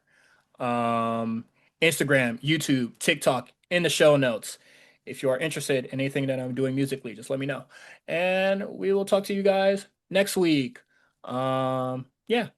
Um, Instagram, YouTube, TikTok in the show notes. If you are interested in anything that I'm doing musically, just let me know. And we will talk to you guys next week. Yeah.